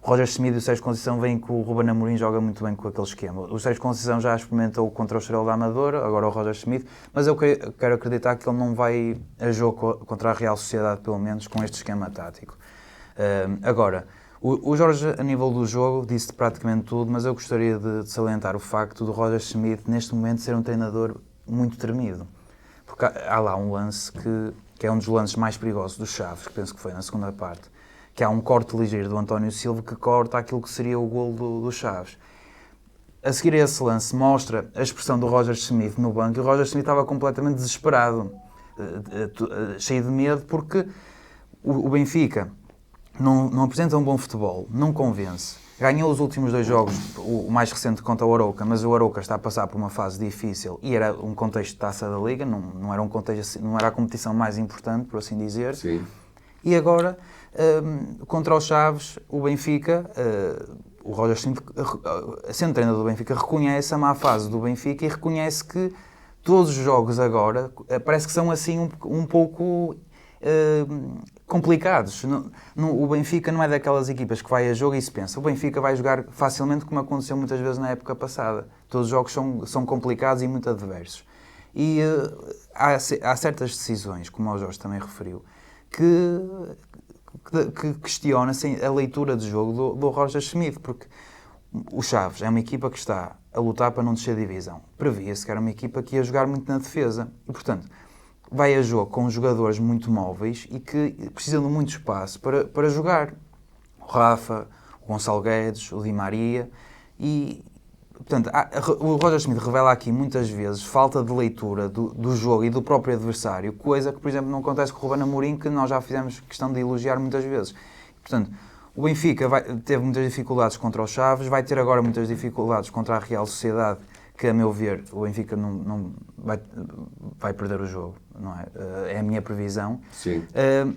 Roger Schmidt e o Sérgio Conceição veem que o Ruben Amorim joga muito bem com aquele esquema. O Sérgio Conceição já experimentou contra o Estrela da Amadora, agora o Roger Schmidt, mas eu quero acreditar que ele não vai a jogo contra a Real Sociedade, pelo menos, com este esquema tático. Agora, o Jorge, a nível do jogo, disse praticamente tudo, mas eu gostaria de salientar o facto do Roger Schmidt, neste momento, ser um treinador muito tremido. Porque há lá um lance que é um dos lances mais perigosos dos Chaves, que penso que foi na segunda parte, que há um corte ligeiro do António Silva que corta aquilo que seria o golo do Chaves. A seguir a esse lance mostra a expressão do Roger Schmidt no banco, e o Roger Schmidt estava completamente desesperado, cheio de medo, porque o Benfica não apresenta um bom futebol, não convence. Ganhou os últimos 2 jogos, o mais recente contra o Arouca, mas o Arouca está a passar por uma fase difícil e era um contexto de taça da Liga, não era um contexto, não era a competição mais importante, por assim dizer. Sim. E agora, contra os Chaves, o Benfica, o Roger Schmidt, sendo treinador do Benfica, reconhece a má fase do Benfica e reconhece que todos os jogos agora parece que são assim um pouco complicados. O Benfica não é daquelas equipas que vai a jogo e se pensa, o Benfica vai jogar facilmente, como aconteceu muitas vezes na época passada. Todos os jogos são complicados e muito adversos. E há certas decisões, como o Jorge também referiu, que questiona assim, a leitura de jogo do Roger Schmidt, porque O Chaves é uma equipa que está a lutar para não descer de divisão. Previa-se que era uma equipa que ia jogar muito na defesa. E, portanto, vai a jogo com jogadores muito móveis e que precisam de muito espaço para jogar. O Rafa, o Gonçalo Guedes, o Di Maria. E, portanto, o Roger Schmidt revela aqui muitas vezes falta de leitura do jogo e do próprio adversário, coisa que, por exemplo, não acontece com o Ruben Amorim, que nós já fizemos questão de elogiar muitas vezes. Portanto, o Benfica teve muitas dificuldades contra o Chaves, vai ter agora muitas dificuldades contra a Real Sociedade, que, a meu ver, o Benfica não vai perder o jogo, não é? É a minha previsão. Sim.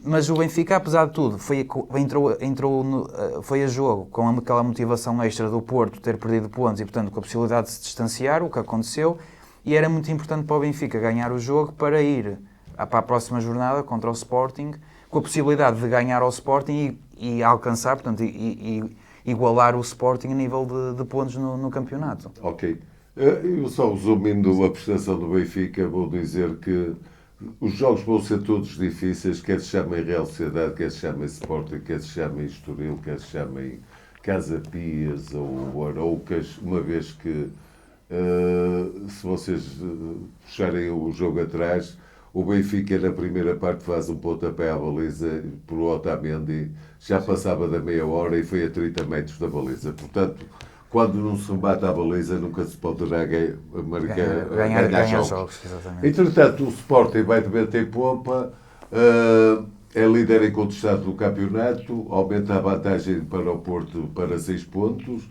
Mas o Benfica, apesar de tudo, foi a jogo com aquela motivação extra do Porto ter perdido pontos e, portanto, com a possibilidade de se distanciar, o que aconteceu, e era muito importante para o Benfica ganhar o jogo para ir para a próxima jornada contra o Sporting, com a possibilidade de ganhar ao Sporting e alcançar, portanto, e igualar o Sporting a nível de pontos no campeonato. Ok. Eu só resumindo a prestação do Benfica, vou dizer que os jogos vão ser todos difíceis, quer se chamem Real Sociedade, quer se chamem Sporting, quer se chamem Estoril, quer se chamem Casa Pias ou Aroucas, uma vez que, se vocês puxarem o jogo atrás, o Benfica na primeira parte faz um pontapé à baliza por Otamendi, já passava da meia hora e foi a 30 metros da baliza. Portanto, quando não se rebate à baliza, nunca se poderá ganhar jogos. Exatamente. Entretanto, o Sporting vai debater pompa, é líder incontestado do campeonato, aumenta a vantagem para o Porto para 6 pontos,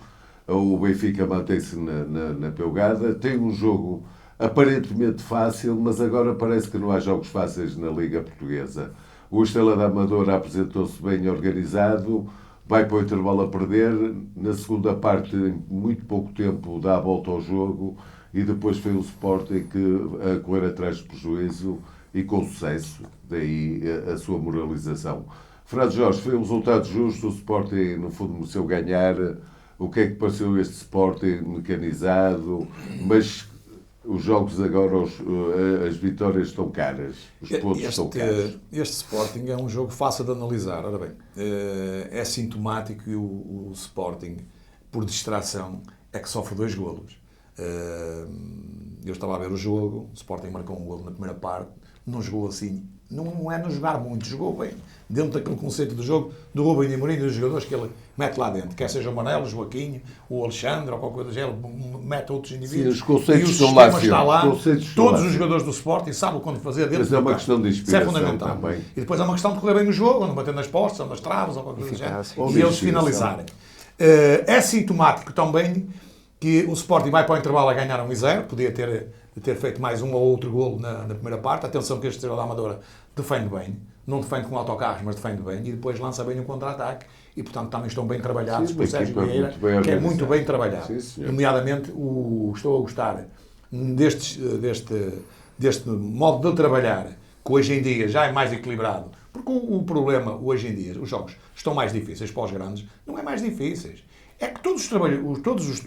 o Benfica mantém-se na pegada, tem um jogo aparentemente fácil, mas agora parece que não há jogos fáceis na Liga Portuguesa. O Estrela da Amadora apresentou-se bem organizado, vai para o intervalo a perder, na segunda parte, em muito pouco tempo, dá a volta ao jogo e depois foi o Sporting a correr atrás de prejuízo e com sucesso, daí a sua moralização. Fernando Jorge, foi um resultado justo, o Sporting no fundo mereceu ganhar. O que é que pareceu este Sporting mecanizado, mas os jogos agora, as vitórias estão caras, os pontos estão caros. Este Sporting é um jogo fácil de analisar. Ora bem, é sintomático que o Sporting, por distração, é que sofre 2 golos. Eu estava a ver o jogo, o Sporting marcou um golo na primeira parte, não jogou assim, não é não jogar muito, jogou bem, dentro daquele conceito do jogo, do Ruben Amorim e dos jogadores que ele mete lá dentro, quer seja o Manel, o Joaquim, o Alexandre ou qualquer coisa do género, mete outros indivíduos. Sim, os conceitos e o estão lá, está lá, todos os lá, jogadores do Sporting sabem quando fazer dentro. Mas é uma questão de inspiração. Isso é fundamental. Também. E depois é uma questão de correr bem no jogo, não bater nas postas, ou nas traves, ou qualquer coisa do género, e eles finalizarem. É sintomático também que o Sporting vai para o intervalo a ganhar 1-0, podia ter feito mais um ou outro golo na primeira parte. Atenção que este Estrela da Amadora defende bem, não defende com autocarros, mas defende bem, e depois lança bem um contra-ataque, e portanto também estão bem trabalhados por Sérgio Vieira, que é muito bem trabalhado. Sim, nomeadamente, estou a gostar deste modo de trabalhar, que hoje em dia já é mais equilibrado, porque o problema hoje em dia, os jogos estão mais difíceis para os grandes, não é mais difíceis. É que todos os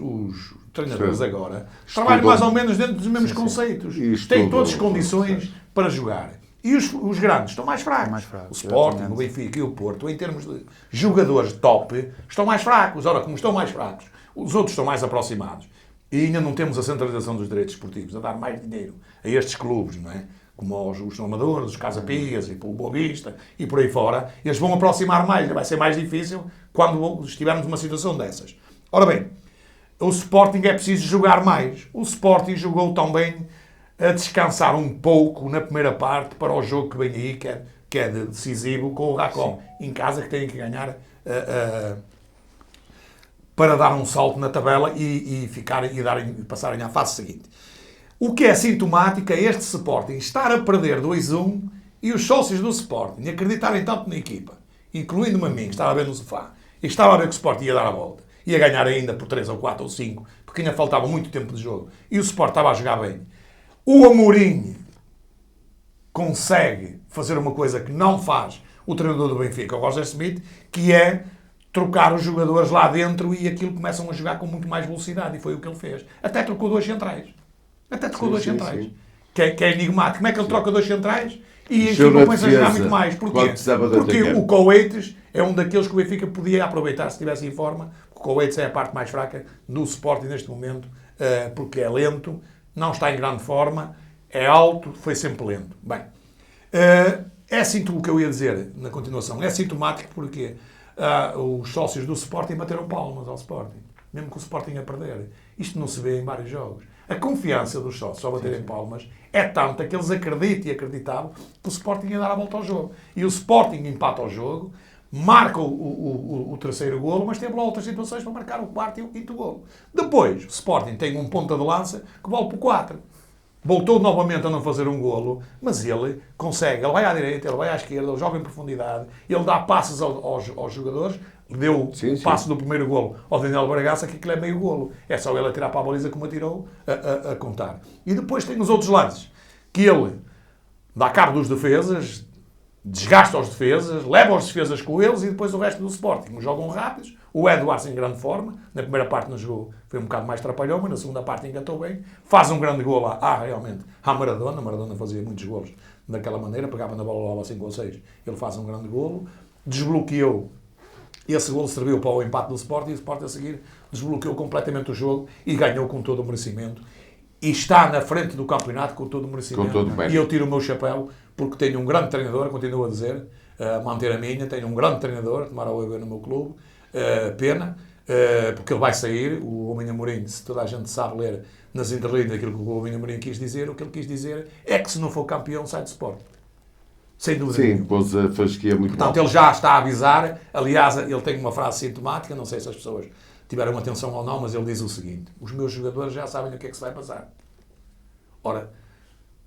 treinadores agora trabalham mais ou menos dentro dos mesmos conceitos. Têm todas as condições para jogar. E os grandes estão mais fracos. O Sporting, o Benfica e o Porto, em termos de jogadores top, estão mais fracos. Ora, como estão mais fracos, os outros estão mais aproximados. E ainda não temos a centralização dos direitos esportivos, a dar mais dinheiro a estes clubes, não é? Como os Amadores, os Casa Pias e pelo Boa Vista e por aí fora. Eles vão aproximar mais, vai ser mais difícil quando estivermos numa situação dessas. Ora bem, o Sporting é preciso jogar mais. O Sporting jogou tão bem a descansar um pouco na primeira parte para o jogo que vem aí, que é decisivo, com o Racon em casa, que tem que ganhar para dar um salto na tabela e passarem à fase seguinte. O que é sintomático é este Sporting estar a perder 2-1 e os sócios do Sporting acreditarem tanto na equipa, incluindo-me a mim, que estava a ver no sofá, e estava a ver que o Sporting ia dar a volta, ia ganhar ainda por 3 ou 4 ou 5, porque ainda faltava muito tempo de jogo, e o Sporting estava a jogar bem. O Amorim consegue fazer uma coisa que não faz o treinador do Benfica, o Roger Schmidt, que é trocar os jogadores lá dentro e aquilo começam a jogar com muito mais velocidade, e foi o que ele fez. Até trocou 2 centrais. Sim. que é enigmático. Como é que ele troca 2 centrais e a Mexeu equipa na começa a jogar defesa, muito mais? quando Porquê? precisava de Porque atacar. o Coates é um daqueles que o Benfica podia aproveitar se estivesse em forma. O Coates é a parte mais fraca do Sporting neste momento, porque é lento, não está em grande forma, é alto, foi sempre lento. Bem, é sintomático o que eu ia dizer na continuação. É sintomático porque os sócios do Sporting bateram palmas ao Sporting, mesmo que o Sporting a perder. Isto não se vê em vários jogos. A confiança dos sócios ao baterem palmas é tanta que eles acreditam e acreditavam que o Sporting ia dar a volta ao jogo. E o Sporting empata o jogo, marca o terceiro golo, mas teve lá outras situações para marcar o quarto e o quinto golo. Depois, o Sporting tem um ponta de lança que vale por 4. Voltou novamente a não fazer um golo, mas ele consegue. Ele vai à direita, ele vai à esquerda, ele joga em profundidade, ele dá passes aos jogadores. Deu o passo do primeiro golo ao Daniel Bragaça, que aquilo é meio golo. É só ele atirar para a baliza como atirou a contar. E depois tem os outros lances, que ele dá cabo dos defesas, desgasta os defesas, leva os defesas com eles e depois o resto do Sporting. Jogam rápidos. O Edwards em grande forma. Na primeira parte não jogou, foi um bocado mais trapalhão, mas na segunda parte engatou bem. Faz um grande golo realmente à Maradona. Maradona fazia muitos golos daquela maneira, pegava na bola lá 5 ou 6. Ele faz um grande golo. Desbloqueou. Esse golo serviu para o empate do Sporting e o Sporting a seguir desbloqueou completamente o jogo e ganhou com todo o merecimento. E está na frente do campeonato com todo o merecimento. Com todo o e eu tiro o meu chapéu porque tenho um grande treinador, continuo a dizer, manter a minha, tenho um grande treinador, tomar o no meu clube, pena, porque ele vai sair, o Homem Amorim, se toda a gente sabe ler nas entrelinhas aquilo que o Homem Amorim quis dizer, o que ele quis dizer é que se não for campeão sai do Sporting. Sem dúvida. Sim, pôs a fasquia muito Portanto, mal. ele já está a avisar. Aliás, ele tem uma frase sintomática, não sei se as pessoas tiveram atenção ou não, mas ele diz o seguinte: os meus jogadores já sabem o que é que se vai passar. Ora,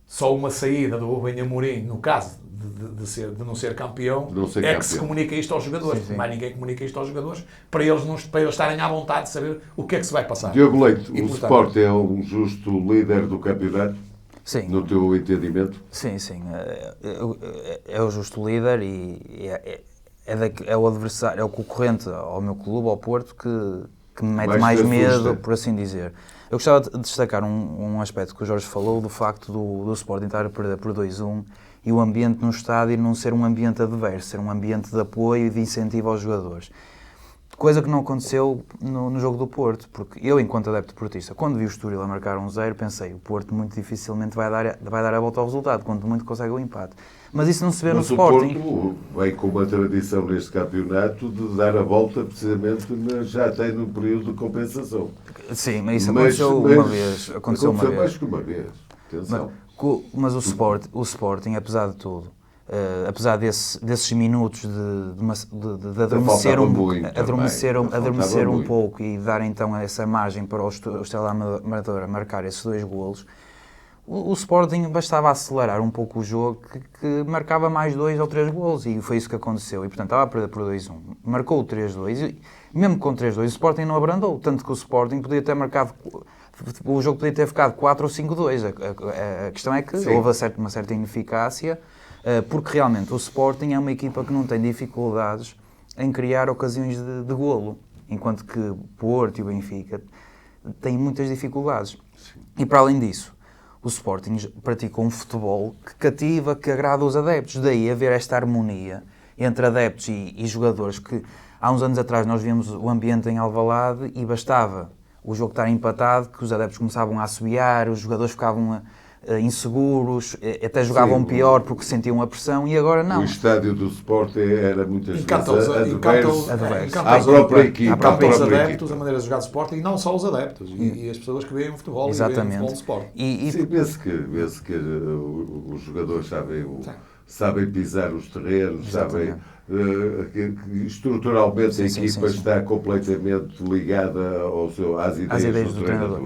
só uma saída do Rubem Amorim, no caso de não ser campeão, que se comunica isto aos jogadores. Sim, sim. Mais ninguém comunica isto aos jogadores para eles estarem à vontade de saber o que é que se vai passar. Diogo Leite, E, o portanto, Sporting é um justo líder do campeonato, Sim. no teu entendimento? Sim, sim. É o justo líder e é o adversário, é o concorrente ao meu clube, ao Porto, que me mete mais medo, por assim dizer. Eu gostava de destacar um aspecto que o Jorge falou, do facto do Sporting estar a perder por 2-1 e o ambiente no estádio não ser um ambiente adverso, ser um ambiente de apoio e de incentivo aos jogadores. Coisa que não aconteceu no jogo do Porto, porque eu, enquanto adepto portista, quando vi o Estoril a marcar 1-0, pensei, o Porto muito dificilmente vai dar a volta ao resultado, quando muito consegue o empate. Mas isso não se vê no Sporting. Mas o Porto vem com uma tradição neste campeonato de dar a volta precisamente já tem no período de compensação. Sim, mas isso aconteceu uma vez. Aconteceu uma vez. Mais que uma vez. Atenção. Mas o Sporting, apesar de tudo, apesar desses minutos de adormecer um pouco e dar então essa margem para o Estrela Amadora marcar esses 2 golos, o Sporting bastava acelerar um pouco o jogo que marcava mais 2 ou 3 golos e foi isso que aconteceu. E portanto estava a perder por 2-1, marcou o 3-2 e mesmo com 3-2 o Sporting não abrandou, tanto que o Sporting podia ter marcado, o jogo podia ter ficado 4 ou 5-2. A questão é que houve uma certa ineficácia, porque realmente o Sporting é uma equipa que não tem dificuldades em criar ocasiões de golo, enquanto que o Porto e o Benfica têm muitas dificuldades. E para além disso, o Sporting pratica um futebol que cativa, que agrada os adeptos. Daí haver esta harmonia entre adeptos e jogadores que há uns anos atrás nós víamos o ambiente em Alvalade e bastava o jogo estar empatado, que os adeptos começavam a assobiar, os jogadores ficavam inseguros, até jogavam pior porque sentiam a pressão e agora não. O estádio do Sporting era muitas vezes adverso à própria equipa. Encanta os adeptos, a maneira de jogar de Sporting e não só os adeptos, e as pessoas que veem o futebol. Exatamente. E veem o futebol de Sporting. Sim, vê-se que os jogadores sabem pisar os terrenos, sabem que estruturalmente a equipa está completamente ligada às ideias do treinador.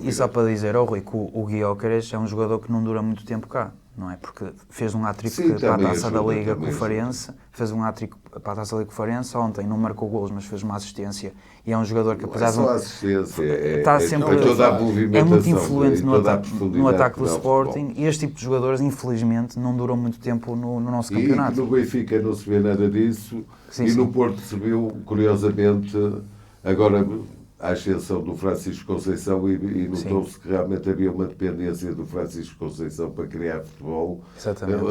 E só para dizer ao Rui que o Gyökeres é um jogador que não dura muito tempo cá, não é? Porque fez um hat-trick para a Taça da Liga com o Farense, fez um hat-trick para a Taça da Liga com o Farense, ontem não marcou golos, mas fez uma assistência e é um jogador que apesar de... assistência, está sempre toda a movimentação, é muito influente no ataque do Sporting. E este tipo de jogadores, infelizmente, não duram muito tempo no nosso campeonato. E no Benfica não se vê nada disso, e no Porto se viu, curiosamente, agora a ascensão do Francisco Conceição e notou-se que realmente havia uma dependência do Francisco Conceição para criar futebol. Exatamente.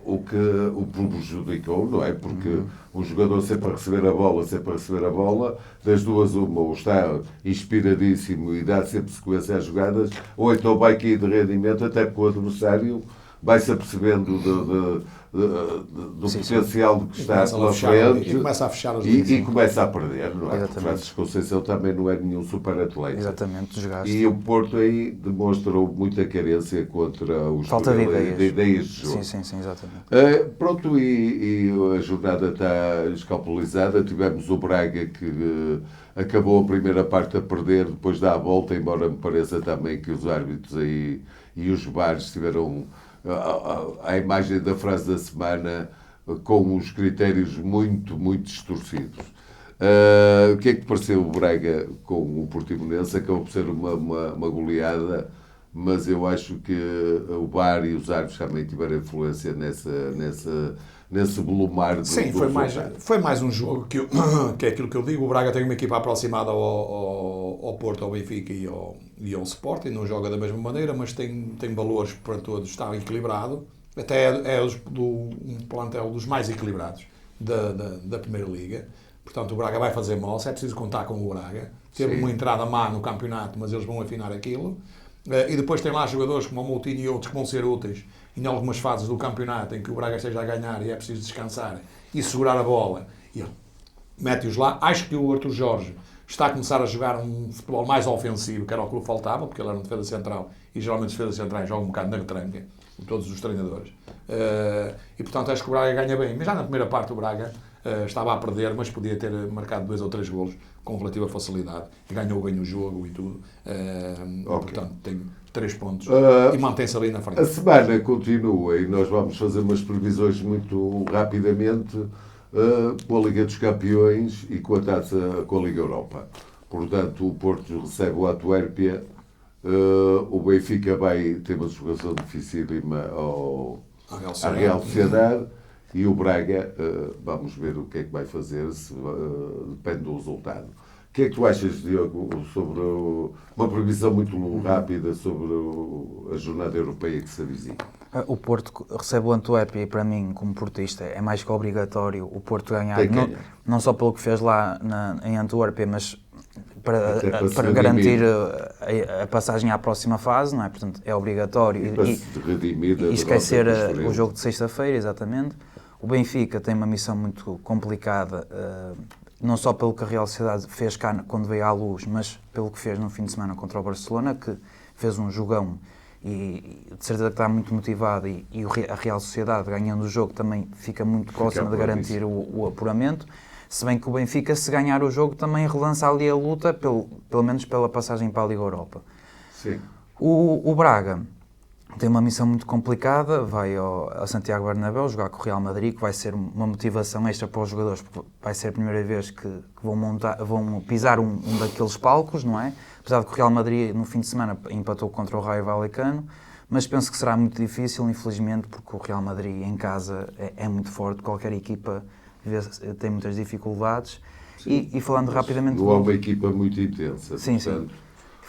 O que o prejudicou, não é? Porque um jogador sempre a receber a bola, das duas uma, ou está inspiradíssimo e dá sempre sequência às jogadas, ou então vai cair de rendimento até porque o adversário vai-se apercebendo do potencial que está pela frente e começa a fechar os e começa a perder, não é? Exatamente. Porque Francisco Conceição também não é nenhum super atleta. Exatamente, desgaste. E o Porto aí demonstrou muita carência contra os Falta de ideias de jogo. Sim, exatamente. Pronto, e a jornada está escalpelizada. Tivemos o Braga que acabou a primeira parte a perder, depois dá a volta, embora me pareça também que os árbitros aí e os VARs tiveram a imagem da frase da semana com os critérios muito, muito distorcidos. O que é que pareceu o Braga com o Portimonense? Acabou por ser uma goleada, mas eu acho que o VAR e os árbitros também tiveram influência nesse volumar do Sim, foi mais um jogo que é aquilo que eu digo. O Braga tem uma equipa aproximada ao Porto, ao Benfica e ao Sporting, não joga da mesma maneira, mas tem valores para todos, está equilibrado. Até é um plantel dos mais equilibrados da Primeira Liga. Portanto, o Braga vai fazer moça, é preciso contar com o Braga. Teve uma entrada má no campeonato, mas eles vão afinar aquilo. E depois tem lá jogadores como o Moutinho e outros que vão ser úteis em algumas fases do campeonato em que o Braga esteja a ganhar e é preciso descansar e segurar a bola. E ele mete-os lá. Acho que o Arthur Jorge está a começar a jogar um futebol mais ofensivo, que era o que lhe faltava, porque ele era um defesa central e geralmente os defesas centrais jogam um bocado na retranca, todos os treinadores. E portanto acho que o Braga ganha bem. Mas já na primeira parte o Braga estava a perder, mas podia ter marcado 2 ou 3 golos com relativa facilidade. E ganhou bem o jogo e tudo. Portanto, tem 3 pontos e mantém-se ali na frente. A semana continua e nós vamos fazer umas previsões muito rapidamente com a Liga dos Campeões e com a Liga Europa. Portanto, o Porto recebe o Antuérpia, o Benfica vai ter uma deslocação dificílima à Real Sociedade. E o Braga, vamos ver o que é que vai fazer, depende do resultado. O que é que tu achas, Diogo, sobre uma previsão muito rápida sobre a jornada europeia que se avizinha? O Porto recebe o Antuérpia e, para mim, como portista, é mais que obrigatório o Porto ganhar. Não só pelo que fez lá em Antuérpia, mas para garantir a passagem à próxima fase, não é? Portanto, é obrigatório. E esquecer o jogo de sexta-feira, exatamente. O Benfica tem uma missão muito complicada, não só pelo que a Real Sociedade fez cá quando veio à luz, mas pelo que fez no fim de semana contra o Barcelona, que fez um jogão e de certeza que está muito motivado e a Real Sociedade, ganhando o jogo, também fica muito próxima de garantir o apuramento. Se bem que o Benfica, se ganhar o jogo, também relança ali a luta, pelo menos pela passagem para a Liga Europa. Sim. O Braga tem uma missão muito complicada, vai ao Santiago Bernabéu jogar com o Real Madrid, que vai ser uma motivação extra para os jogadores, porque vai ser a primeira vez que vão pisar um daqueles palcos, não é? Apesar de que o Real Madrid no fim de semana empatou contra o Rayo Vallecano, mas penso que será muito difícil, infelizmente, porque o Real Madrid em casa é muito forte, qualquer equipa tem muitas dificuldades. E falando rapidamente... Não é uma equipa muito intensa, sim.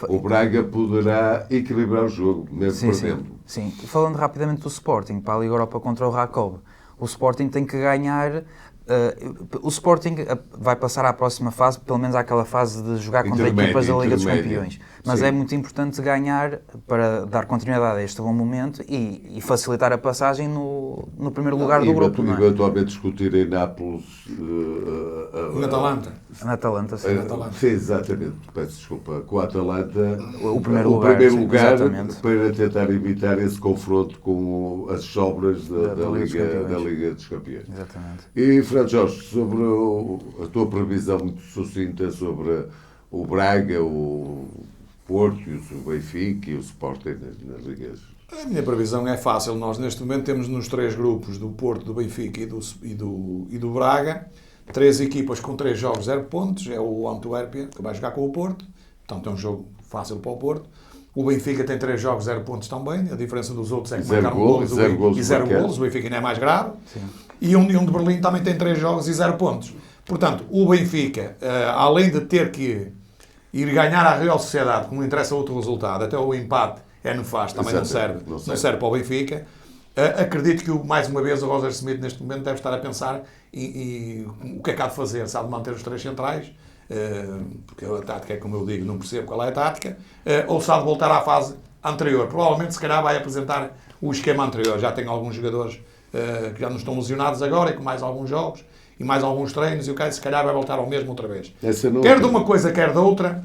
O Braga poderá equilibrar o jogo, mesmo perdendo. Sim. E falando rapidamente do Sporting, para a Liga Europa contra o Rakov, o Sporting tem que ganhar... o Sporting vai passar à próxima fase, pelo menos àquela fase de jogar contra equipas da Liga dos Campeões. Mas é muito importante ganhar para dar continuidade a este bom momento e facilitar a passagem no primeiro lugar do grupo. Eventualmente discutir em Nápoles... Na Atalanta. Na Atalanta, sim. Sim, exatamente. Peço desculpa. Com a Atalanta, o primeiro lugar para tentar evitar esse confronto com as sobras da Liga dos Campeões. Exatamente. E, Fran Jorge, sobre a tua previsão muito sucinta sobre o Braga, o Porto, o Benfica e o Sporting nas ligas. A minha previsão é fácil. Nós, neste momento, temos nos 3 grupos do Porto, do Benfica e do Braga 3 equipas com 3 jogos, 0 pontos. É o Antuérpia, que vai jogar com o Porto. Portanto, é um jogo fácil para o Porto. O Benfica tem 3 jogos, 0 pontos também. A diferença dos outros é que marcaram golos e 0 golos. O Benfica ainda é mais grave. Sim. E um de Berlim também tem 3 jogos e 0 pontos. Portanto, o Benfica, além de ter que ir ganhar à Real Sociedade, como interessa outro resultado, até o empate é nefasto, também não serve para o Benfica. Acredito que, mais uma vez, o Roger Smith, neste momento, deve estar a pensar em o que é que há de fazer. Se há de manter os 3 centrais, porque a tática é, como eu digo, não percebo qual é a tática, ou se há de voltar à fase anterior. Provavelmente, se calhar, vai apresentar o esquema anterior. Já tem alguns jogadores que já não estão lesionados agora, e com mais alguns jogos, e mais alguns treinos, e o cara, se calhar, vai voltar ao mesmo outra vez. Quer de uma coisa, quer de outra,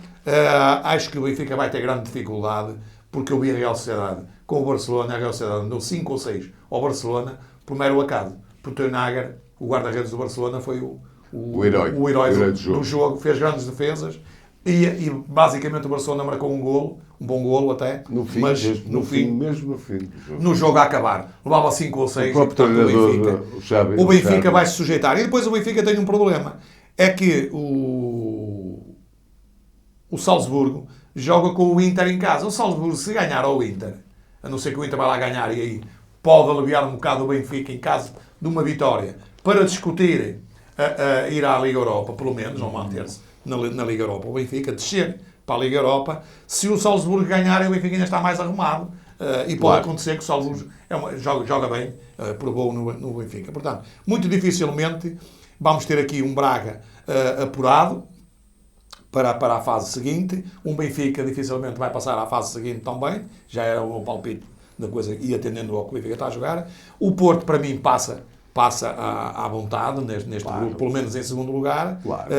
acho que o Benfica vai ter grande dificuldade, porque eu vi a Real Sociedade com o Barcelona, a Real Sociedade deu 5 ou 6 ao Barcelona por mero acaso. Porque o Teunager, o guarda-redes do Barcelona, foi o herói do jogo, fez grandes defesas e basicamente o Barcelona marcou um bom golo até, no fim, mas no fim do jogo. No jogo a acabar, levava 5 ou 6 o Benfica vai se sujeitar. E depois o Benfica tem um problema, é que o Salzburgo joga com o Inter em casa. O Salzburgo, se ganhar ao Inter, a não ser que o Inter vá lá ganhar, e aí pode aliviar um bocado o Benfica em caso de uma vitória, para discutir ir à Liga Europa, pelo menos, ou manter-se na Liga Europa. O Benfica descer para a Liga Europa. Se o Salzburgo ganhar, o Benfica ainda está mais arrumado. E pode acontecer que o Salzburgo joga bem, provou no Benfica. Portanto, muito dificilmente vamos ter aqui um Braga apurado para a fase seguinte. Um Benfica dificilmente vai passar à fase seguinte também. Já era o palpite da coisa, e atendendo ao que o Benfica está a jogar. O Porto, para mim, passa à vontade neste grupo, pelo menos em segundo lugar. Claro.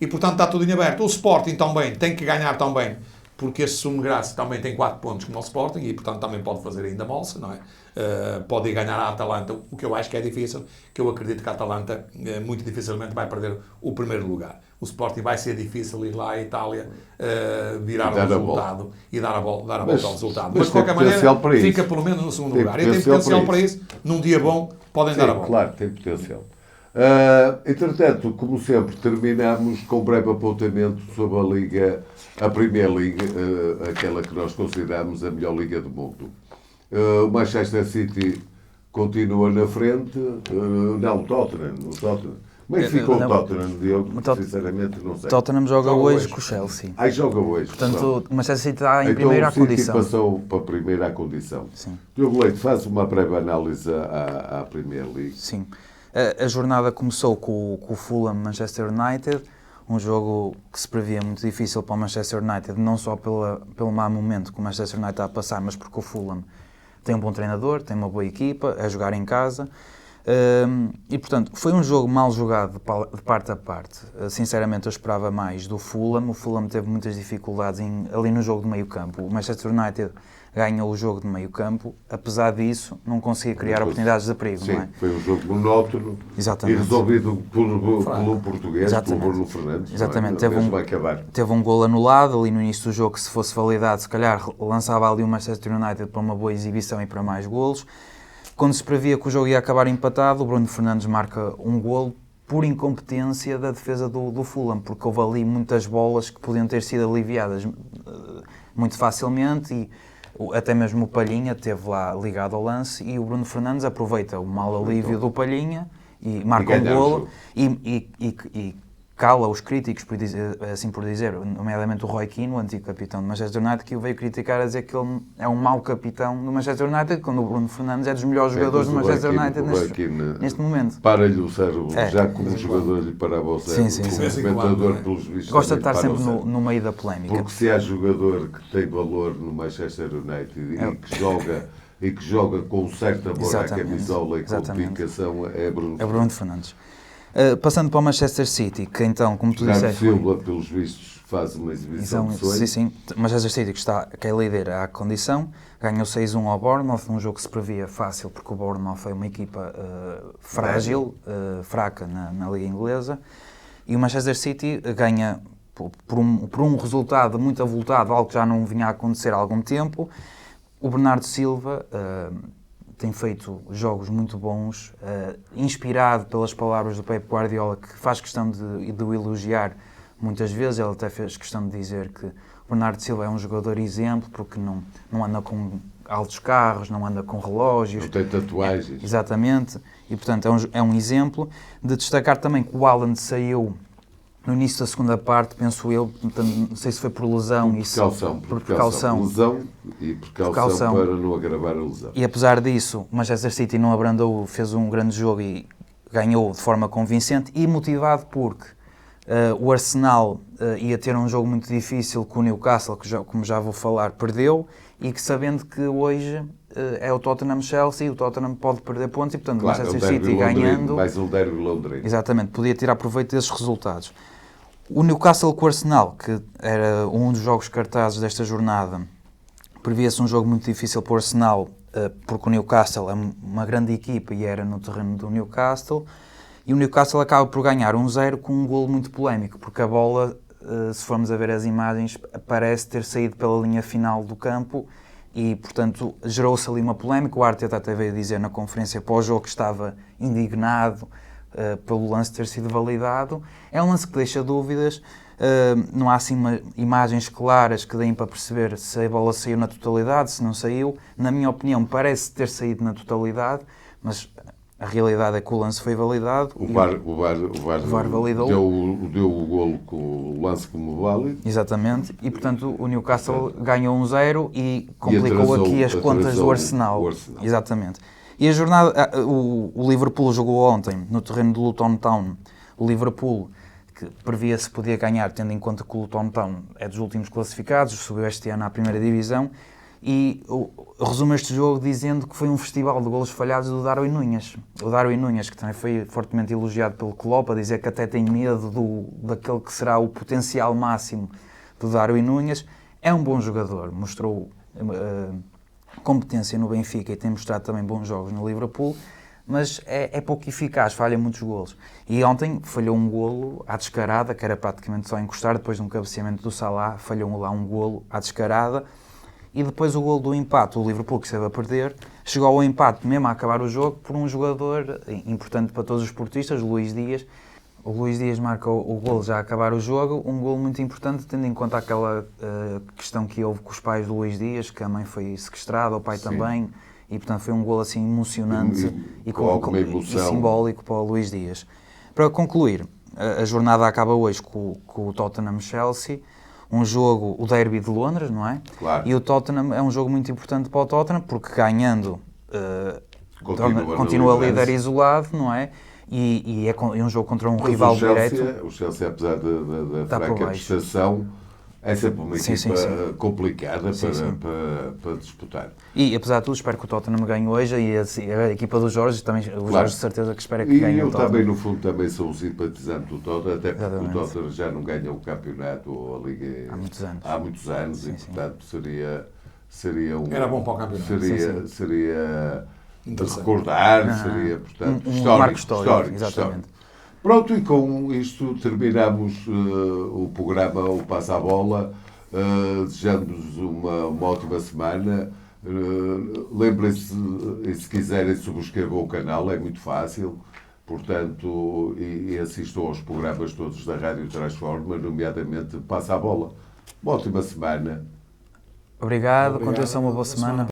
E, portanto, está tudo em aberto. O Sporting também tem que ganhar também, porque este Summergrass também tem 4 pontos como o Sporting e, portanto, também pode fazer ainda molça, não é? Pode ir ganhar a Atalanta, o que eu acho que é difícil, que eu acredito que a Atalanta muito dificilmente vai perder o primeiro lugar. O Sporting vai ser difícil ir lá à Itália, virar o resultado e dar a volta ao resultado. Mas de qualquer maneira, fica pelo menos no segundo lugar. E tem potencial para isso. Num dia bom, podem dar a volta. Claro, tem potencial. Entretanto, como sempre, terminamos com um breve apontamento sobre a Premier League, aquela que nós consideramos a melhor liga do mundo. O Manchester City continua na frente, não, o Tottenham. Como é que ficou o Tottenham, Diogo? Sinceramente, não sei. Tottenham joga hoje com o Chelsea. Joga hoje. Portanto, o Manchester City está em primeira condição. O City passou para a primeira condição. Sim. Diogo Leite, faz uma breve análise à Premier League. Sim. A jornada começou com o Fulham Manchester United, um jogo que se previa muito difícil para o Manchester United, não só pelo mau momento que o Manchester United está a passar, mas porque o Fulham tem um bom treinador, tem uma boa equipa, a jogar em casa. E, portanto, foi um jogo mal jogado de parte a parte. Sinceramente, eu esperava mais do Fulham. O Fulham teve muitas dificuldades ali no jogo de meio campo. O Manchester United ganhou o jogo de meio campo. Apesar disso, não conseguia criar oportunidades de perigo. Sim, não é? foi um jogo monótono. Exatamente. E resolvido pelo português, pelo Bruno Fernandes. Exatamente. É? Teve um golo anulado ali no início do jogo, que se fosse validado, se calhar lançava ali o Manchester United para uma boa exibição e para mais golos. Quando se previa que o jogo ia acabar empatado, o Bruno Fernandes marca um golo por incompetência da defesa do Fulham, porque houve ali muitas bolas que podiam ter sido aliviadas muito facilmente e até mesmo o Palhinha esteve lá ligado ao lance e o Bruno Fernandes aproveita o mau alívio do Palhinha e marca um golo e cala os críticos, assim por dizer, nomeadamente o Roy Keane, o antigo capitão do Manchester United, que o veio criticar a dizer que ele é um mau capitão do Manchester United, quando o Bruno Fernandes é dos melhores jogadores do Manchester United neste momento. Para-lhe o cérebro, já como jogador lhe parava o cérebro, como comentador pelos vistos. Gosta de estar sempre no meio da polémica. Porque se há jogador que tem valor no Manchester United e que joga com certo amor à camisola e com dedicação, é Bruno Fernandes. Passando para o Manchester City, que então, como tu disseste... Silva, pelos vistos, faz uma exibição de sonho. Sim. Manchester City, que é líder à condição, ganhou 6-1 ao Bournemouth, um jogo que se previa fácil, porque o Bournemouth foi uma equipa frágil, fraca na Liga Inglesa, e o Manchester City ganha por um resultado muito avultado, algo que já não vinha a acontecer há algum tempo. O Bernardo Silva... tem feito jogos muito bons, inspirado pelas palavras do Pep Guardiola, que faz questão de o elogiar muitas vezes. Ele até fez questão de dizer que o Bernardo Silva é um jogador exemplo, porque não anda com altos carros, não anda com relógios. Não tem tatuagens. Exatamente. E, portanto, é um exemplo. De destacar também que o Haaland saiu no início da segunda parte, penso eu, não sei se foi por lesão. Por precaução. Lesão e precaução para não agravar a lesão. E apesar disso, o Manchester City não abrandou, fez um grande jogo e ganhou de forma convincente e motivado porque o Arsenal ia ter um jogo muito difícil com o Newcastle, que como já vou falar, perdeu, e que sabendo que hoje é o Tottenham-Chelsea, o Tottenham pode perder pontos e, portanto, o Manchester City ganhando... Mais um derby londrino. Exatamente, podia tirar proveito desses resultados. O Newcastle com o Arsenal, que era um dos jogos cartazes desta jornada, previa-se um jogo muito difícil para o Arsenal, porque o Newcastle é uma grande equipa e era no terreno do Newcastle, e o Newcastle acaba por ganhar 1-0 com um golo muito polémico, porque a bola, se formos a ver as imagens, parece ter saído pela linha final do campo e, portanto, gerou-se ali uma polémica. O Arteta até veio dizer na conferência pós-jogo que estava indignado pelo lance ter sido validado. É um lance que deixa dúvidas, não há assim imagens claras que deem para perceber se a bola saiu na totalidade, se não saiu. Na minha opinião, parece ter saído na totalidade, mas a realidade é que o lance foi validado. O VAR validou. Deu o golo com o lance como válido. Exatamente. E, portanto, o Newcastle ganhou 1-0 e complicou aqui as contas do Arsenal. Exatamente. E a jornada... O Liverpool jogou ontem no terreno do Luton Town. O Liverpool, que previa-se podia ganhar, tendo em conta que o Luton Town é dos últimos classificados, subiu este ano à primeira divisão. E resumo este jogo dizendo que foi um festival de golos falhados do Darwin Núñez. O Darwin Núñez, que também foi fortemente elogiado pelo Klopp, a dizer que até tem medo daquele que será o potencial máximo do Darwin Núñez. É um bom jogador, mostrou competência no Benfica e tem mostrado também bons jogos no Liverpool, mas é pouco eficaz, falha muitos golos. E ontem falhou um golo à descarada, que era praticamente só encostar, depois de um cabeceamento do Salah, falhou lá um golo à descarada. E depois o golo do empate, o Liverpool que esteve a perder, chegou ao empate mesmo a acabar o jogo por um jogador importante para todos os esportistas, o Luís Dias. O Luís Dias marca o golo já a acabar o jogo, um golo muito importante, tendo em conta aquela questão que houve com os pais do Luís Dias, que a mãe foi sequestrada, o pai também, e portanto foi um golo assim emocionante e simbólico para o Luís Dias. Para concluir, a jornada acaba hoje com o Tottenham-Chelsea, um jogo, o derby de Londres, não é? Claro. E o Tottenham é um jogo muito importante para o Tottenham, porque ganhando continua líder isolado, não é? E é um jogo contra um rival direto. O Chelsea, apesar da fraca prestação, é sempre uma equipa complicada para disputar. E apesar de tudo, espero que o Tottenham ganhe hoje e a equipa do Jorge, também, o Jorge de certeza que espera que ganhe o Tottenham. E eu também, no fundo, também sou um simpatizante do Tottenham, até porque o Tottenham já não ganha o campeonato ou a Liga há muitos anos e, portanto, seria um... Era bom para o campeonato. Seria de recordar, seria, portanto, histórico. Exatamente. Pronto, e com isto terminamos o programa O Passa a Bola. Desejamos uma ótima semana. Lembrem-se, se quiserem, subscrevam o canal, é muito fácil. Portanto, e assistam aos programas todos da Rádio Transforma, nomeadamente Passa a Bola. Uma ótima semana. Obrigado. Continuação, uma boa semana.